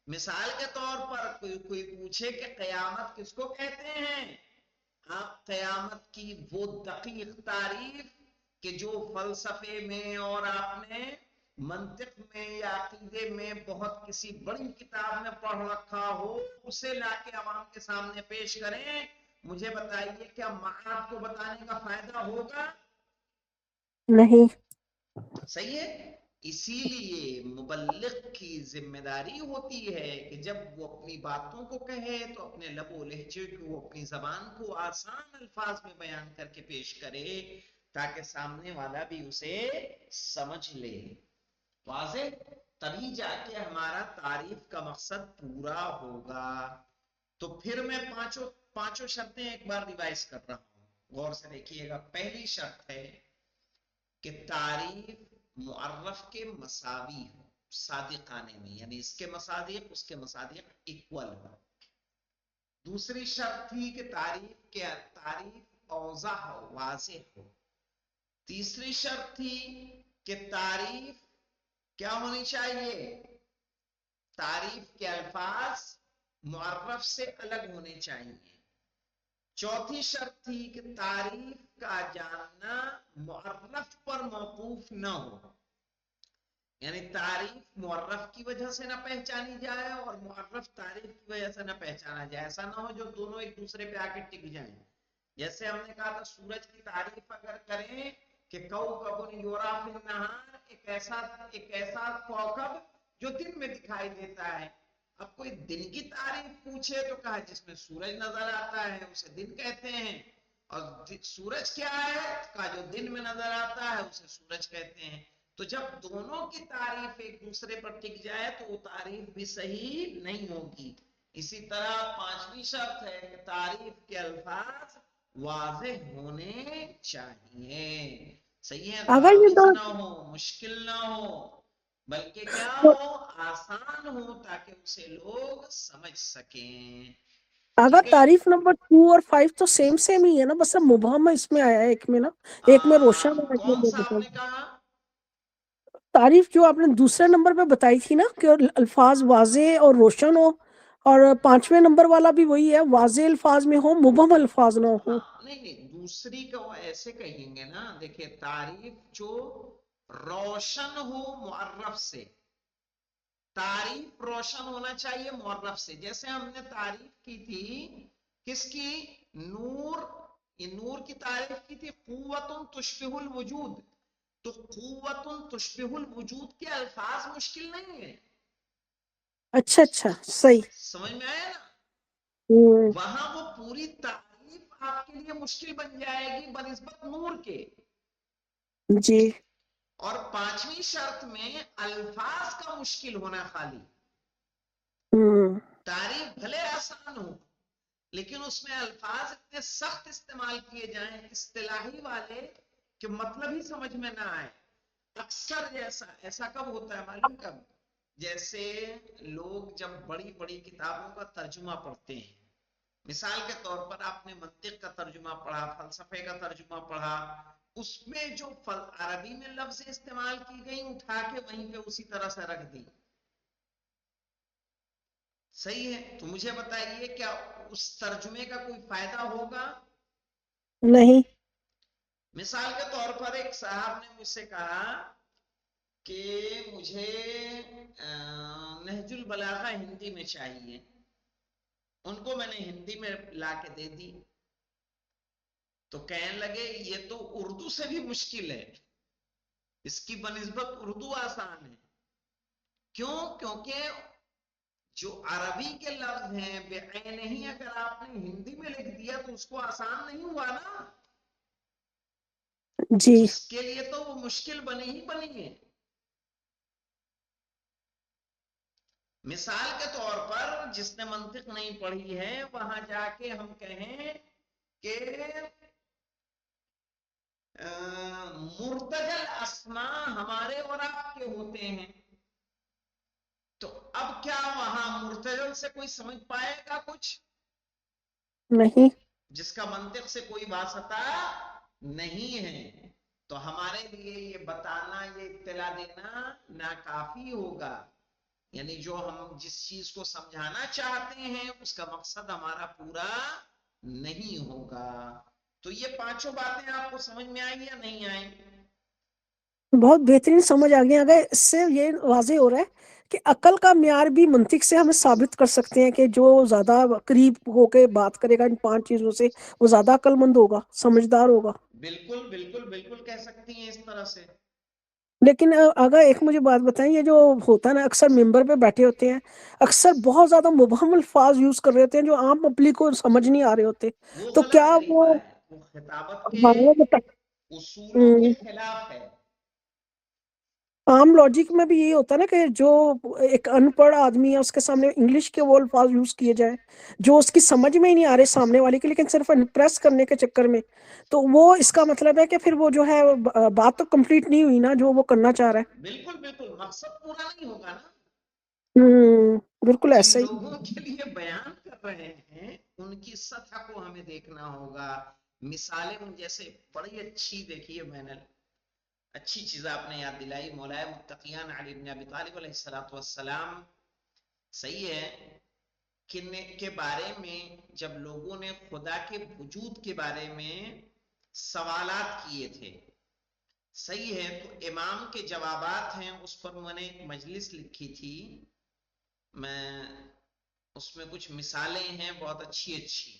مثال کے طور پر کوئی پوچھے کہ قیامت کس کو کہتے ہیں، آپ قیامت کی وہ دقیق تعریف کہ جو فلسفے میں اور آپ نے منطق میں یا عقیدے میں بہت کسی بڑی کتاب میں پڑھ رکھا ہو، اسے لا کے عوام کے سامنے پیش کریں، مجھے بتائیے کیا معاد کو بتانے کا فائدہ ہوگا؟ نہیں۔ صحیح ہے، اسی لیے مبلغ کی ذمہ داری ہوتی ہے کہ جب وہ اپنی باتوں کو کہے تو اپنے لب و لہجے کو، اپنی زبان کو آسان الفاظ میں بیان کر کے پیش کرے تاکہ سامنے والا بھی اسے سمجھ لے۔ واضح؟ تبھی جا کے ہمارا تعریف کا مقصد پورا ہوگا۔ تو پھر میں پانچوں شرطیں ایک بار ریوائز کر رہا ہوں، غور سے دیکھیے گا۔ پہلی شرط ہے کہ تعریف معرف کے مساوی ہو، صادقانے میں، یعنی اس کے مصادیق اس کے مصادیق ایکول ہو۔ دوسری شرط تھی کہ تعریف اوضح ہو، واضح ہو۔ تیسری شرط تھی کہ تعریف کیا ہونی چاہیے، تعریف کے الفاظ معرف سے الگ ہونے چاہیے۔ چوتھی شرط تھی کہ تعریف کا جاننا معرف پر موقوف نہ ہو، یعنی تعریف معرف کی وجہ سے نہ پہچانی جائے اور معرف تعریف کی وجہ سے نہ پہچانا جائے، ایسا نہ ہو جو دونوں ایک دوسرے پہ آ کے ٹک جائیں۔ جیسے ہم نے کہا تھا سورج کی تعریف اگر کریں کہ کوكب یرا فی النہار، ایک ایسا کوكب جو دن میں دکھائی دیتا ہے۔ اب کوئی دن کی تعریف پوچھے تو کہا جس میں سورج نظر آتا ہے اسے دن کہتے ہیں، اور سورج کیا ہے کہا جو دن میں نظر آتا ہے اسے سورج کہتے ہیں۔ تو جب دونوں کی تعریف ایک دوسرے پر ٹک جائے تو وہ تعریف بھی صحیح نہیں ہوگی۔ اسی طرح پانچویں شرط ہے کہ تعریف کے الفاظ واضح ہونے چاہیے، صحیح ہے، اگر یہ غامض دو نہ ہو، مشکل نہ ہو، بلکہ کیا ہو، آسان ہو تاکہ اسے لوگ سمجھ سکیں۔ اگر ٹھیک ہے، تعریف نمبر 2 اور 5 تو سیم ہی ہے نا، بس اب مبہم اس میں آیا ہے، ایک میں نا، ایک میں روشن ہے، ایک کون میں سا آپ مبہم۔ نے کہا؟ تعریف جو آپ نے دوسرے نمبر پہ بتائی تھی نا کہ الفاظ واضح اور روشن ہو، اور 5ویں نمبر والا بھی وہی ہے، واضح الفاظ میں ہو، مبہم الفاظ نہ ہو. ہاں نہیں دوسری کا وہ ایسے کہیں گے نا، دیکھیں تعریف جو روشن ہو معرف سے، تعریف روشن ہونا چاہیے معرف سے. جیسے ہم نے تعریف کی تھی کس کی؟ نور. یہ نور کی تعریف کی تھی قوت تشبہ الوجود. تو قوت تشبہ الوجود کے الفاظ مشکل نہیں ہیں. اچھا صحیح. سمجھ میں آیا نا؟ ہوں. وہاں وہ پوری تعریف آپ کے لیے مشکل بن جائے گی بنسبت نور کے. جی. اور 5ویں شرط میں الفاظ کا مشکل ہونا خالی. ہوں. تعریف بھلے آسان ہو لیکن اس میں الفاظ اتنے سخت استعمال کیے جائیں اصطلاحی والے کہ مطلب ہی سمجھ میں نہ آئے. اکثر ایسا کب ہوتا ہے معلوم کب؟ جیسے لوگ جب بڑی بڑی کتابوں کا ترجمہ پڑھتے ہیں، مثال کے طور پر آپ نے منطق کا ترجمہ پڑھا، فلسفے کا ترجمہ پڑھا، اس میں جو عربی میں لفظ استعمال کی گئی اٹھا کے وہیں پہ اسی طرح سے رکھ دی. صحیح ہے؟ تو مجھے بتائیے کیا اس ترجمے کا کوئی فائدہ ہوگا؟ نہیں. مثال کے طور پر ایک صاحب نے مجھ سے کہا کہ مجھے نہج البلاغہ ہندی میں چاہیے. ان کو میں نے ہندی میں لا کے دے دی. تو کہنے لگے یہ تو اردو سے بھی مشکل ہے، اس کی بنسبت اردو آسان ہے. کیوں؟ کیونکہ جو عربی کے لفظ ہیں بے نہیں، اگر آپ نے ہندی میں لکھ دیا تو اس کو آسان نہیں ہوا نا. جی. اس کے لیے تو وہ مشکل بنی ہی بنی ہے. مثال کے طور پر جس نے منطق نہیں پڑھی ہے وہاں جا کے ہم کہیں کہ مرتجل اسماء ہمارے اور آپ کے ہوتے ہیں، تو اب کیا وہاں مرتجل سے کوئی سمجھ پائے گا کچھ؟ نہیں. جس کا منطق سے کوئی واسطہ نہیں ہے. تو ہمارے لیے یہ بتانا، یہ اطلاع دینا ناکافی ہوگا. یعنی جو ہم جس چیز کو سمجھانا چاہتے ہیں اس کا مقصد ہمارا پورا نہیں ہوگا. تو یہ 5 باتیں آپ کو سمجھ میں آئیں یا نہیں آئیں؟ بہت بہترین سمجھ آ گئی. اگر اس سے یہ واضح ہو رہا ہے کہ عقل کا معیار بھی منطق سے ہمیں ثابت کر سکتے ہیں کہ جو زیادہ قریب ہو کے بات کرے گا ان 5 چیزوں سے وہ زیادہ عقل مند ہوگا، سمجھدار ہوگا. بالکل بالکل بالکل کہہ سکتی ہیں اس طرح سے. لیکن اگر ایک مجھے بات بتائیں، یہ جو ہوتا ہے نا اکثر ممبر پہ بیٹھے ہوتے ہیں، اکثر بہت زیادہ مبہم الفاظ یوز کر رہے ہوتے ہیں جو عام پبلک کو سمجھ نہیں آ رہے ہوتے. وہ تو غلط کیا طریقہ وہ ہے، وہ خطابت کے اصولوں کے خلاف ہے. عام لاجک میں بھی یہی ہوتا ہے نا کہ جو ایک ان پڑھ آدمی ہے اس کے سامنے انگلش کے وہ الفاظ یوز کیے جائیں جو اس کی سمجھ میں ہی نہیں آ رہے سامنے والے کے، لیکن صرف امپریس کرنے کے چکر میں. تو وہ اس کا مطلب ہے کہ پھر وہ جو ہے بات تو کمپلیٹ نہیں ہوئی نا جو وہ کرنا چاہ رہا ہے. بالکل بالکل مقصد پورا نہیں ہوگا نا. بالکل جن ایسا ہی. لوگوں کے لیے بیان کر رہے ہیں ان کی سطح کو ہمیں دیکھنا ہوگا. مثالیں جیسے بڑی اچھی دیکھیے، میں نے اچھی چیز آپ نے یاد دلائی. مولا متقیان علی بن ابی طالب علیہ الصلوۃ والسلام، صحیح ہے، کے بارے میں جب لوگوں نے خدا کے وجود کے بارے میں سوالات کیے تھے، صحیح ہے، تو امام کے جوابات ہیں، اس پر میں نے ایک مجلس لکھی تھی. میں اس میں کچھ مثالیں ہیں بہت اچھی اچھی.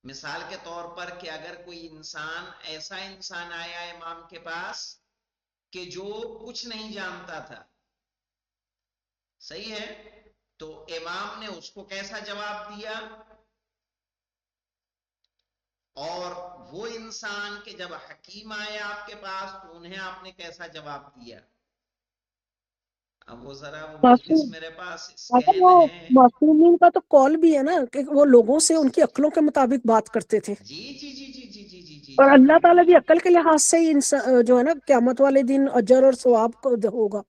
مثال کے طور پر کہ اگر کوئی انسان، ایسا انسان آیا امام کے پاس کہ جو کچھ نہیں جانتا تھا، صحیح ہے، تو امام نے اس کو کیسا جواب دیا؟ اور وہ انسان کہ جب حکیم آیا آپ کے پاس تو انہیں آپ نے کیسا جواب دیا؟ اب وہ ذرا وہ مجلس میرے پاس اسکین وہ ہے. معصومین کا تو کال بھی ہے نا کہ وہ لوگوں سے ان کی عقلوں کے مطابق بات کرتے تھے، جی جی جی جی جی جی جی جی اور جی اللہ تعالیٰ بھی عقل کے لحاظ سے ہی جو ہے نا قیامت والے دن اجر اور ثواب کو ہوگا.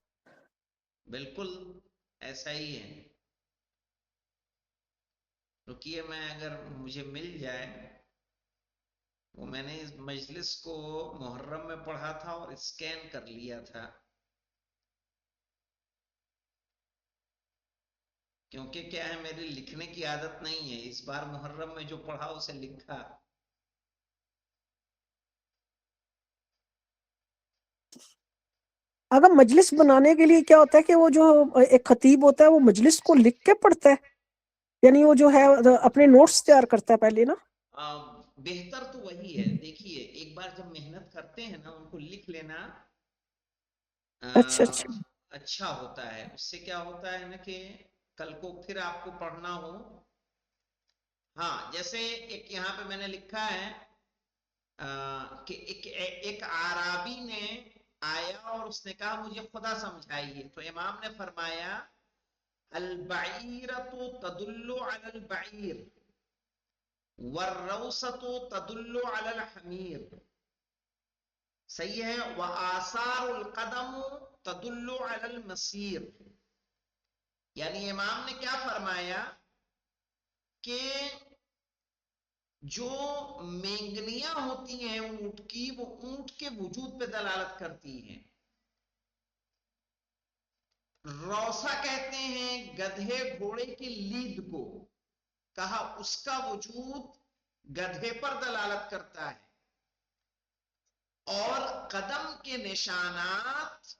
بالکل ایسا ہی ہے. رکیے، میں اگر مجھے مل جائے، وہ میں نے اس مجلس کو محرم میں پڑھا تھا اور اسکین کر لیا تھا. کیونکہ کیا ہے میری لکھنے کی عادت نہیں ہے، اس بار محرم میں جو پڑھا اسے لکھا. اگر مجلس بنانے کے لیے کیا ہوتا ہے کہ وہ جو ایک خطیب ہوتا ہے وہ مجلس کو لکھ کے پڑھتا ہے، یعنی وہ جو ہے اپنے نوٹس تیار کرتا ہے پہلے نا؟ بہتر تو وہی ہے. دیکھیے ایک بار جب محنت کرتے ہیں نا ان کو لکھ لینا اچھا اچھا. اچھا ہوتا ہے. اس سے کیا ہوتا ہے نا کہ کل کو پھر آپ کو پڑھنا ہو. ہاں جیسے ایک یہاں پہ میں نے لکھا ہے کہ ایک عرابی نے آیا اور اس نے کہا مجھے خدا سمجھائیے، تو امام نے فرمایا البعیرۃ تدل علی البعیر والروثۃ تدل علی الحمیر. صحیح ہے. وآثار القدم تدل علی المسیر. یعنی امام نے کیا فرمایا کہ جو مینگنیاں ہوتی ہیں اونٹ کی، وہ اونٹ کے وجود پہ دلالت کرتی ہیں. روسا کہتے ہیں گدھے گھوڑے کی لید کو، کہا اس کا وجود گدھے پر دلالت کرتا ہے. اور قدم کے نشانات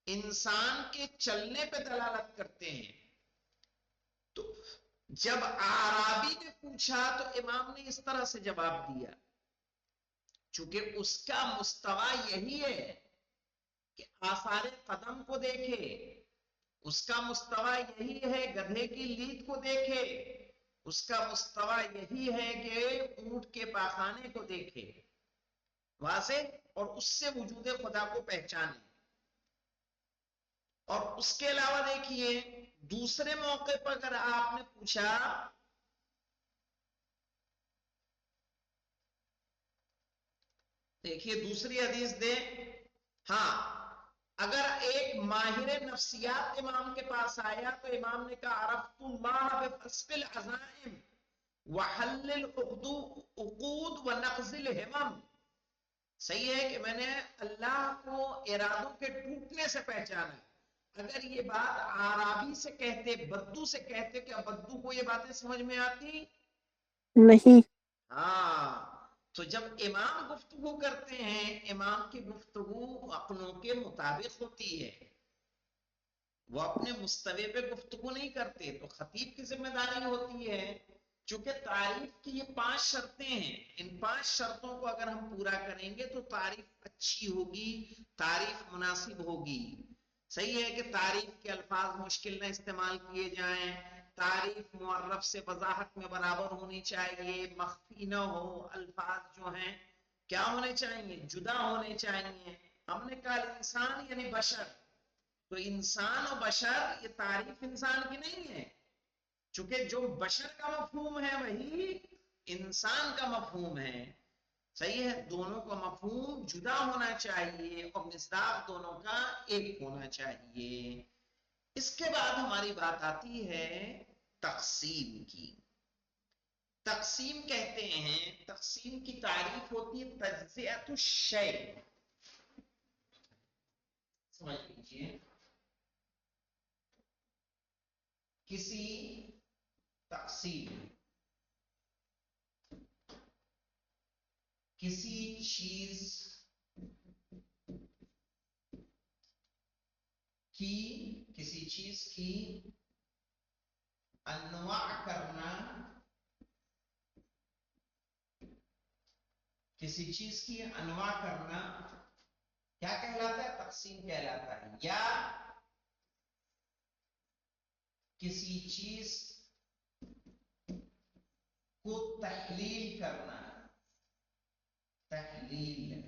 انسان کے چلنے پہ دلالت کرتے ہیں. تو جب عرابی نے پوچھا تو امام نے اس طرح سے جواب دیا، چونکہ اس کا مستوی یہی ہے کہ آثار قدم کو دیکھے، اس کا مستوی یہی ہے گدھے کی لید کو دیکھے، اس کا مستوی یہی ہے کہ اونٹ کے پاخانے کو دیکھے. واضح. اور اس سے وجود خدا کو پہچانے. اور اس کے علاوہ دیکھیے دوسرے موقع پر اگر آپ نے پوچھا دیکھیے دوسری حدیث دے. ہاں اگر ایک ماہر نفسیات امام کے پاس آیا تو امام نے کہا عرفت اللہ بفصل العزائم وحل العقود ونقض الہمم. صحیح ہے کہ میں نے اللہ کو ارادوں کے ٹوٹنے سے پہچانا. اگر یہ بات عرابی سے کہتے، بدو سے کہتے، کیا بدو کو یہ باتیں سمجھ میں آتی؟ نہیں. ہاں. تو جب امام گفتگو کرتے ہیں، امام کی گفتگو عقلوں کے مطابق ہوتی ہے، وہ اپنے مستوی پہ گفتگو نہیں کرتے. تو خطیب کی ذمہ داری ہوتی ہے، چونکہ تعریف کی یہ 5 شرطیں ہیں، ان 5 شرطوں کو اگر ہم پورا کریں گے تو تعریف اچھی ہوگی، تعریف مناسب ہوگی. صحیح ہے کہ تعریف کے الفاظ مشکل نہ استعمال کیے جائیں، تعریف معرف سے وضاحت میں برابر ہونی چاہیے، مخفی نہ ہو، الفاظ جو ہیں کیا ہونے چاہیے، جدا ہونے چاہیے. ہم نے کہا انسان یعنی بشر، تو انسان و بشر یہ تعریف انسان کی نہیں ہے، چونکہ جو بشر کا مفہوم ہے وہی انسان کا مفہوم ہے. صحیح ہے. دونوں کا مفہوم جدا ہونا چاہیے اور مصداق دونوں کا ایک ہونا چاہیے. اس کے بعد ہماری بات آتی ہے تقسیم کی. تقسیم کہتے ہیں، تقسیم کی تعریف ہوتی ہے تجزیۃ الشیء. سمجھ لیجیے کسی تقسیم کسی چیز کی انواع کرنا، کسی چیز کی انواع کرنا کیا کہلاتا ہے؟ تقسیم کہلاتا ہے. یا کسی چیز کو تحلیل کرنا، تحلیل.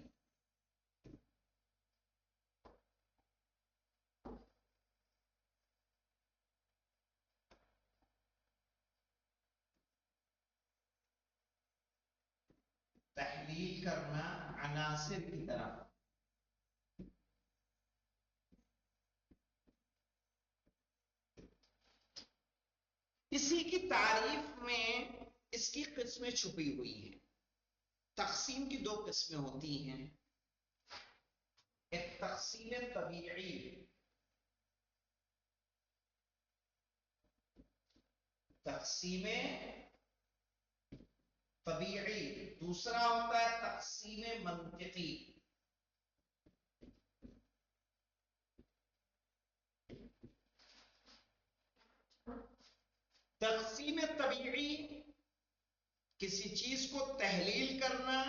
تحلیل کرنا عناصر کی طرف. اسی کی تعریف میں اس کی قسمیں چھپی ہوئی ہیں. تقسیم کی 2 قسمیں ہوتی ہیں، ایک تقسیم طبیعی تقسیم طبیعی، دوسرا ہوتا ہے تقسیم منطقی. تقسیم طبیعی کسی چیز کو تحلیل کرنا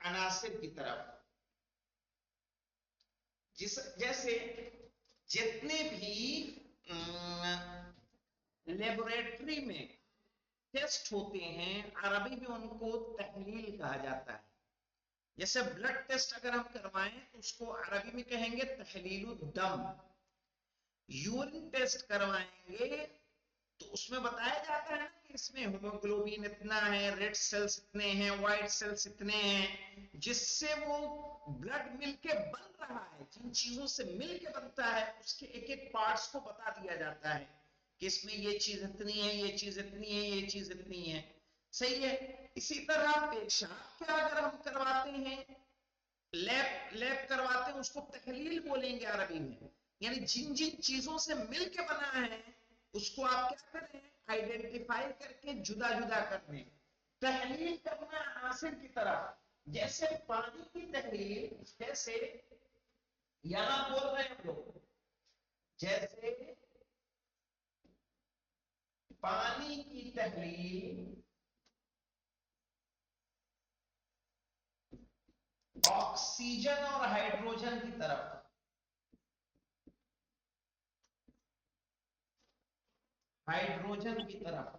عناصر کی طرف، جیسے جتنے بھی لیبوریٹری میں ٹیسٹ ہوتے ہیں عربی میں ان کو تحلیل کہا جاتا ہے. جیسے بلڈ ٹیسٹ اگر ہم کروائیں تو اس کو عربی میں کہیں گے تحلیل الدم. یورین ٹیسٹ کروائیں گے تو اس میں بتایا جاتا ہے کہ اس میں ہیموگلوبین اتنا ہے، ریڈ سیلز اتنے ہیں، وائٹ سیلز اتنے ہیں، جس سے وہ بلڈ مل کے بن رہا ہے، جن چیزوں سے مل کے بنتا ہے اس کے ایک ایک پارٹس کو بتا دیا جاتا ہے کہ اس میں یہ چیز اتنی ہے، یہ چیز اتنی ہے، یہ چیز اتنی ہے. صحیح ہے. اسی طرح پیشاب کیا اگر ہم کرواتے ہیں، لیب کرواتے ہیں، اس کو تحلیل بولیں گے عربی میں. یعنی جن جن چیزوں سے مل کے بنا ہے اس کو آپ کیا کریں، آئیڈینٹیفائی کر کے جدا جدا کرنے، تحلیل کرنا عناصر کی طرف. جیسے پانی کی تحلیل، جیسے یہاں بول رہے ہیں لوگ، جیسے پانی کی تحلیل آکسیجن اور ہائیڈروجن کی طرف. ہائیڈروجن کی طرف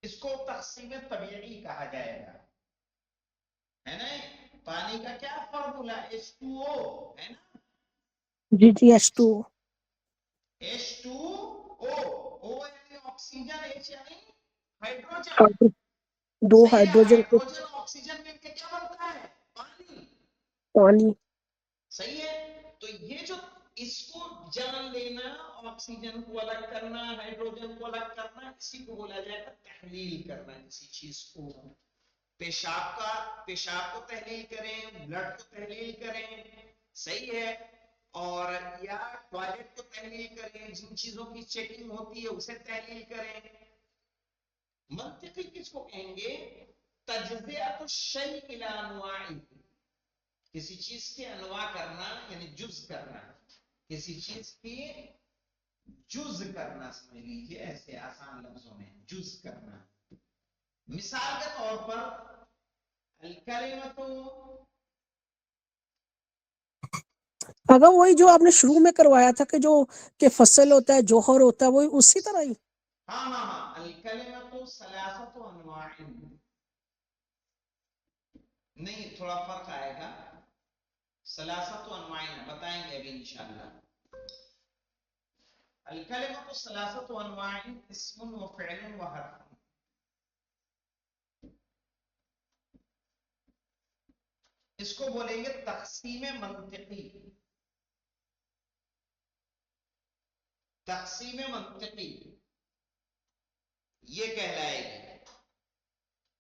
اس کو تقسیم طبیعی کہا جائے گا، ہے نا. پانی کا کیا فارمولا H2O ہے نا. جی جی H2O. H2O، O یعنی آکسیجن، H یعنی ہائیڈروجن. دو صحیح ہے. ہائیڈروجن کے ہائیڈروجن آکسیجن مل کے کیا بنتا ہے، پانی. پانی. صحیح ہے. تو یہ جو اس کو جان لینا، آکسیجن کو الگ کرنا، ہائیڈروجن کو الگ کرنا، اسی کو بولا جائے گا تحلیل کرنا کسی چیز کو. پیشاب کو تحلیل کریں، بلڈ کو تحلیل کریں، صحیح ہے، اور یا ٹوائلٹ کو تحلیل کریں، جن چیزوں کی چیکنگ ہوتی ہے اسے تحلیل کریں. منطقی کس کو کہیں گے، تجزیہ الشیء الی انواعہ، کسی چیز کے انواع کرنا یعنی جز کرنا، کسی چیز کی جز کرنا، سمجھ لیجیے ایسے آسان لفظوں میں جز کرنا. مثال کے طور پر الکلمۃ، اگر وہی جو آپ نے شروع میں کروایا تھا کہ جو کہ فصل ہوتا ہے، جوہر ہوتا ہے، وہی اسی طرح ہی. ہاں الکلمۃ ثلاثۃ انواع، نہیں تھوڑا فرق آئے گا. ثلاثۃ انواع بتائیں گے ابھی انشاءاللہ. الکلمۃ ثلاثۃ انواع اسم وفعل وحرف. اس کو بولیں گے تقسیم منطقی. تقسیم منطقی یہ کہلائے گی.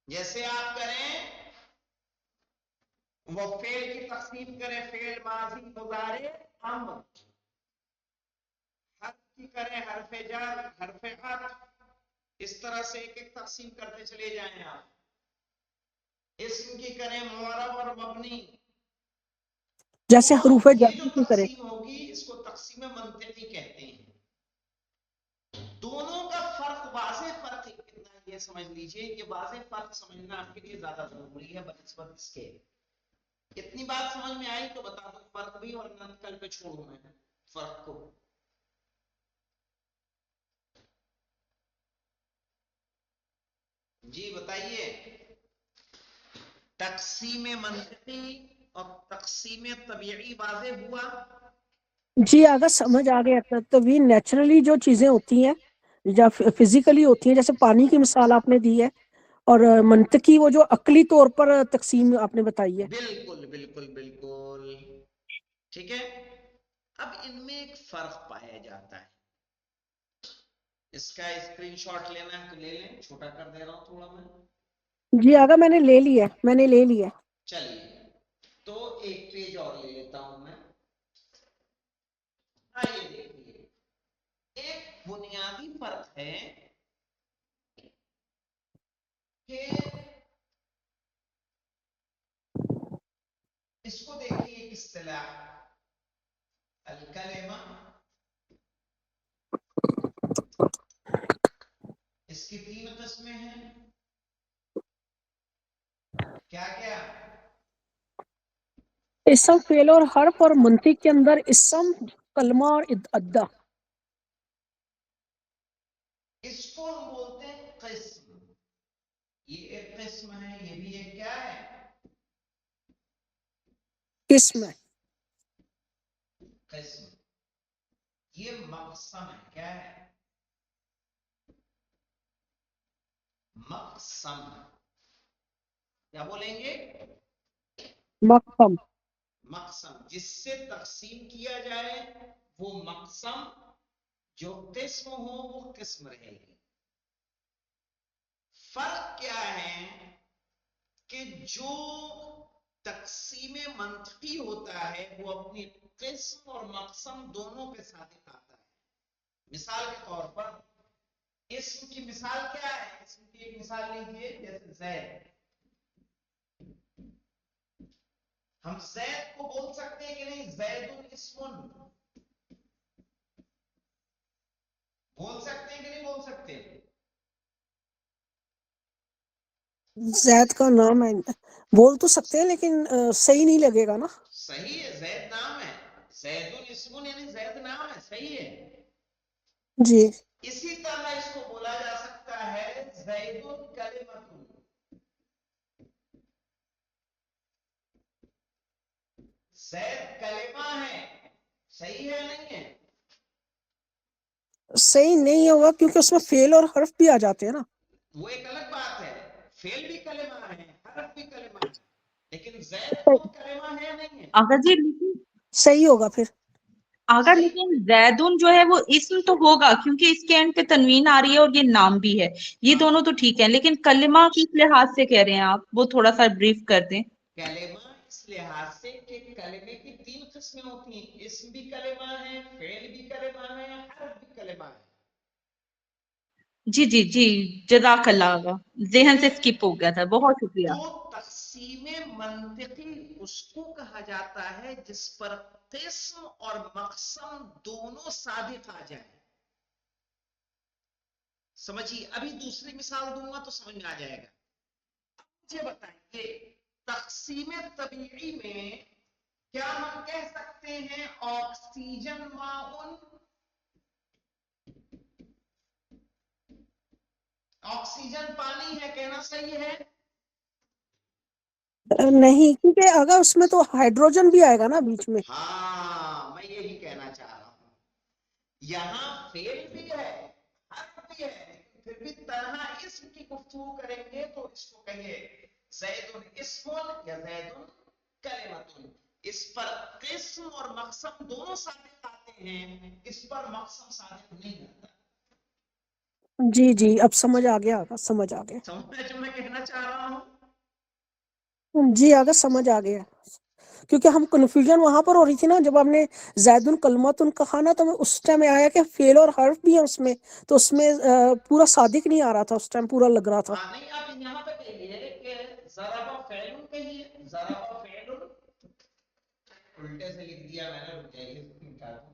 جیسے آپ کریں وہ فعل کی تقسیم کریں، فعل ماضی، مضارع، امر. حرف کی کریں حرف جر، حرف عطف، اس طرح سے ایک ایک تقسیم کرتے چلے جائیں آپ. اسم کی کریں معرب اور مبنی. جیسے حروف تو یہ جر جو کی کریں. تقسیم ہوگی اس کو تقسیم منطقی کہتے ہیں. دونوں کا فرق، واضح فرق کتنا ہے یہ سمجھ لیجئے. یہ واضح فرق سمجھنا آپ کے لیے زیادہ ضروری ہے بنسبت اس کے. اتنی بات سمجھ میں آئی تو بتا دو فرق بھی، ورنہ کل پہ چھوڑوں میں فرق کو. جی بتائیے. تقسیم منطقی اور تقسیم طبیعی واضح ہوا. جی اگر سمجھ آ گیا تو بھی نیچرلی جو چیزیں ہوتی ہیں یا فزیکلی ہوتی ہیں، جیسے پانی کی مثال آپ نے دی ہے، اور منطقی وہ جو عقلی طور پر تقسیم آپ نے بتائی ہے. بالکل بالکل بالکل ٹھیک ہے. اب ان میں ایک فرق پایا جاتا ہے. اس کا اسکرین شاٹ لینا ہے تو لے لیں، چھوٹا کر دے رہا ہوں تھوڑا میں. جی آگا میں نے لے لیا. چلیے تو ایک پیج اور لے لیتا ہوں میں. آئیے دیکھیے ایک بنیادی فرق ہے کہ اس کو دیکھیے ایک اصطلاح الکلمہ، اس کی 3 قسمیں ہیں. کیا کیا؟ اسم، فعل اور حرف، اور منطق کے اندر اسم، کلمہ اور ادہ. اس کو ہم بولتے ہیں قسم. یہ ایک قسم ہے، یہ بھی ایک کیا ہے؟ اسم ہے. قسم. یہ مقسم ہے. کیا ہے؟ مقسم. کیا بولیں گے؟ مقسم. مقسم جس سے تقسیم کیا جائے وہ مقسم، جو قسم ہو وہ قسم رہے گی. فرق کیا ہے کہ جو تقسیم منطقی ہوتا ہے وہ اپنی قسم اور مقسم دونوں کے ساتھ آتا ہے. مثال کے طور پر اسم کی مثال کیا ہے؟ اسم کی ایک مثال لیجیے جیسے زید. ہم زید کو بول سکتے ہیں کہ نہیں زید اسم؟ بول سکتے ہیں کہ نہیں بول سکتے؟ زید کا نام ہے، بول تو سکتے ہیں لیکن صحیح نہیں لگے گا نا. صحیح ہے، زید نام ہے. زید اسم یعنی زید نام ہے. صحیح ہے. جی. اسی طرح اس کو بولا جا سکتا ہے زید کلمۃ. زید کلمہ ہے. صحیح ہے نہیں ہے؟ صحیح نہیں ہوگا کیونکہ اس میں فعل اور حرف بھی آ جاتے ہیں نا. وہ ایک الگ بات ہے. فعل بھی کلمہ ہے، حرف بھی کلمہ ہے، لیکن زید خود کلمہ ہے نہیں ہے؟ آقا جی صحیح ہوگا پھر. آقا لیکن زیدون جو ہے وہ اسم تو ہوگا کیونکہ اس کے اینڈ پہ تنوین آ رہی ہے اور یہ نام بھی ہے، یہ دونوں تو ٹھیک ہے، لیکن کلمہ کس لحاظ سے کہہ رہے ہیں آپ، وہ تھوڑا سا بریف کر دیں. کلمہ اس لحاظ سے کہ کلمے کی 3 قسمیں ہوتی ہیں. اسم بھی کلمہ ہے، فعل بھی کلمہ ہے، حرف بھی کلمہ ہے. جی جی جی، جزاک اللہ آقا، ذہن سے اسکپ ہو گیا تھا، بہت شکریہ. تو تقسیم منطقی اس کو کہا جاتا ہے جس پر قسم اور مقسم دونوں صادق آ جائیں. سمجھیے ابھی دوسری مثال دوں گا تو سمجھ میں آ جائے گا. مجھے بتائیے تقسیم طبیعی میں کیا ہم کہہ سکتے ہیں آکسیجن معاون؟ آکسیجن پانی ہے، کہنا صحیح ہے؟ نہیں، کیونکہ اگر اس میں تو ہائیڈروجن بھی آئے گا نا بیچ میں. ہاں میں یہی کہنا چاہ رہا ہوں. یہاں فعل بھی ہے، حرف بھی ہے، لیکن پھر بھی تنہا اسم کی گفتگو کریں گے تو اس کو کہیے زید اسم یا زید کلمۃ. اس پر قسم اور مقسم دونوں صادق آتے ہیں، اس پر مقسم صادق نہیں آتا. جی جی، اب سمجھ آ گیا آگا، سمجھ آ گیا. سمجھ میں کہنا چاہ رہا ہوں. جی آگا سمجھ آ گیا، کیونکہ ہم کنفیوژن وہاں پر ہو رہی تھی نا جب آپ نے زید کلمۃ کہا نا، تو میں اس ٹائم آیا کہ فعل اور حرف بھی ہے اس میں، تو اس میں پورا صادق نہیں آ رہا تھا، اس ٹائم پورا لگ رہا تھا. ہاں نہیں، آپ یہاں پہ کہیے کہ ضرب فعل کہیے. ضرب فعل الٹے سے لکھ دیا میں نے، رک جائیے نکال دوں.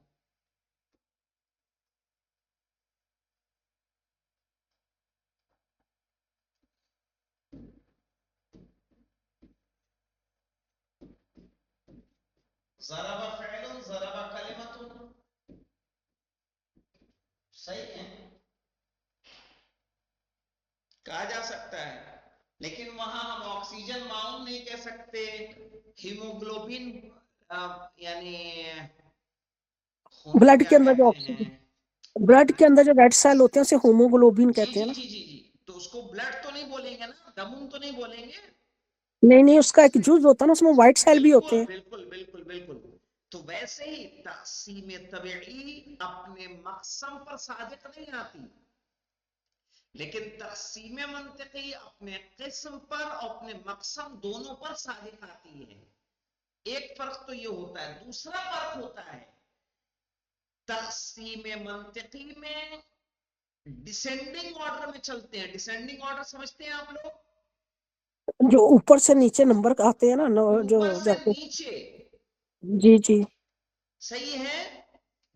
ضرب فعل ضرب کلمۃ. صحیح ہے، کہا جا سکتا ہے، لیکن وہاں ہم آکسیجن معاون نہیں کہہ سکتے. ہیموگلوبن یعنی خون کو بلڈ کیا کے اندر جو کہتے ہیں؟ آکسیجن، بلڈ کے اندر جو ریڈ سیل ہوتے ہیں اسے ہوموگلوبن جی کہتے جی ہیں نا. جی جی جی، تو اس کو بلڈ تو نہیں بولیں گے نا، دمن تو نہیں بولیں گے. نہیں نہیں، اس کا ایک جز ہوتا ہے نا، اس میں وائٹ سیل بھی ہوتے بالکل ہیں. بالکل بالکل بالکل. تو ویسے ہی تقسیم طبیعی اپنے مقسم پر صادق نہیں آتی، لیکن تقسیم منطقی اپنے قسم پر اور اپنے مقسم دونوں پر صادق آتی ہے. ایک فرق تو یہ ہوتا ہے. دوسرا فرق ہوتا ہے تقسیم منطقی میں ڈسینڈنگ آرڈر میں چلتے ہیں. ڈسینڈنگ آرڈر سمجھتے ہیں آپ لوگ؟ جو اوپر سے نیچے نمبر آتے ہیں نا جو اوپر سے جاتے. نیچے. جی جی صحیح ہے.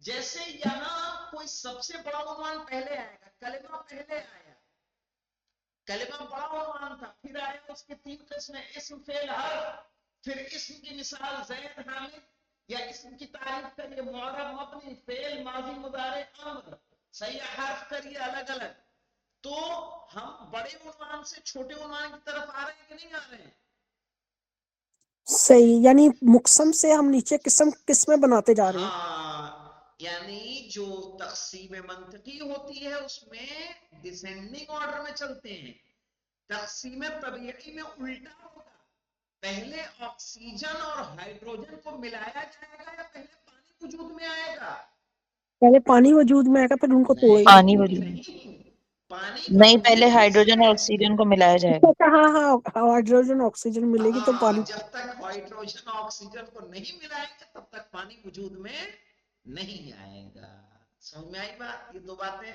جیسے یہاں کوئی سب سے بڑا عنوان پہلے آئے گا, کلمہ پہلے آیا, کلمہ بڑا عنوان تھا, پھر آیا اس کے 3 قسمیں, اسم فعل حرف, پھر اسم کی مثال زید حامد, یا اسم کی تعریف کریے معرب مبنی فعل ماضی مضارع امر, صحیح, حرف کریے الگ الگ. تو ہم بڑے عنوان سے چھوٹے عنوان کی طرف آ رہے ہیں کہ نہیں آ رہے ہیں؟ صحیح, یعنی مقسم سے ہم نیچے قسمیں بناتے جا رہے ہیں. ہاں, یعنی جو تقسیم منطقی ہوتی ہے اس میں ڈسینڈنگ آرڈر میں چلتے ہیں. تقسیم طبیعی میں الٹا ہوگا, پہلے آکسیجن اور ہائیڈروجن کو ملایا جائے گا یا پہلے پانی وجود میں آئے گا؟ پہلے پانی وجود میں آئے گا پھر ان کو توڑیں گے. پانی وجود میں پانی نہیں, پہلے وجود ہائیڈروجن اور میں. آکسیجن کو ملایا جائے گا. ہاں ہاں ہائیڈروجن آکسیجن ملے گی تو پانی. جب تک ہائیڈروجن آکسیجن کو نہیں ملائیں گے تب تک پانی وجود میں نہیں آئے گا. سمجھ میں آئی بات؟ یہ 2 باتیں.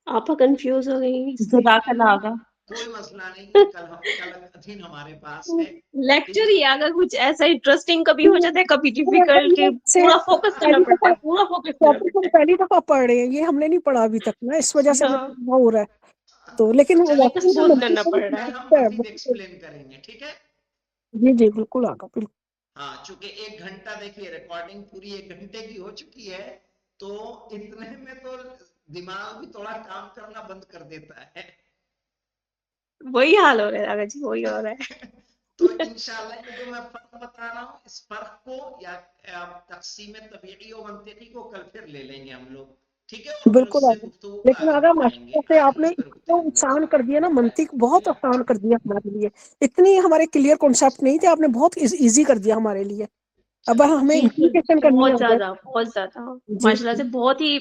آپ کنفیوز ہو گئی. جزاک اللہ آگا. کوئی مسئلہ نہیں, کل دن ہمارے پاس ہے. لیکچر ہی اگر کچھ ایسا انٹرسٹنگ کبھی ہو جاتا ہے, کبھی ڈیفیکلٹ, کہ پورا فوکس کرنا پڑتا ہے, پورا فوکس کرنا ٹاپک پڑتا ہم پہلی دفعہ پڑھ رہے ہیں, یہ ہم نے نہیں پڑھا ابھی تک نا, اس وجہ سے ہے. ہمیں ہو رہا ہے. تو لیکن چلیے واقعی میں محفوظ منطق کرنا پڑ رہا ہے. ہم ہے. مزید ایکسپلین کریں گے, ٹھیک ہے؟ جی جی بالکل آگا, بالکل. ہاں, چونکہ 1 گھنٹہ دیکھیے ریکارڈنگ پوری 1 گھنٹے کی ہو چکی ہے, تو اتنے میں تو دماغ بھی تھوڑا کام کرنا بند کر دیتا ہے. وہی حال ہو رہا ہے آگا جی, وہی ہو رہا ہے. تو انشاءاللہ یہ جو میں فرق بتا رہا ہوں, اس فرق کو یا تقسیم طبیعی و منطقی کو کل پھر لے لیں گے ہم لوگ, ٹھیک ہے؟ اور پھر بالکل اس سے آگا. گفتگو کو لیکن آگے آگا بڑھائیں گے. ماشاءاللہ سے آپ آج نے اس پہ رکتے اتنا ہیں. آسان کر دیا نا, منطق بہت آسان کر دیا ہمارے لیے. اتنی ہمارے کلیئر کانسیپٹ نہیں تھے, آپ نے بہت ایزی کر دیا ہمارے لیے. اب ہمیں جی امپلیکیشن کرنی بہت ہے. زیادہ, بہت زیادہ جی ماشاء اللہ سے, بہت ہی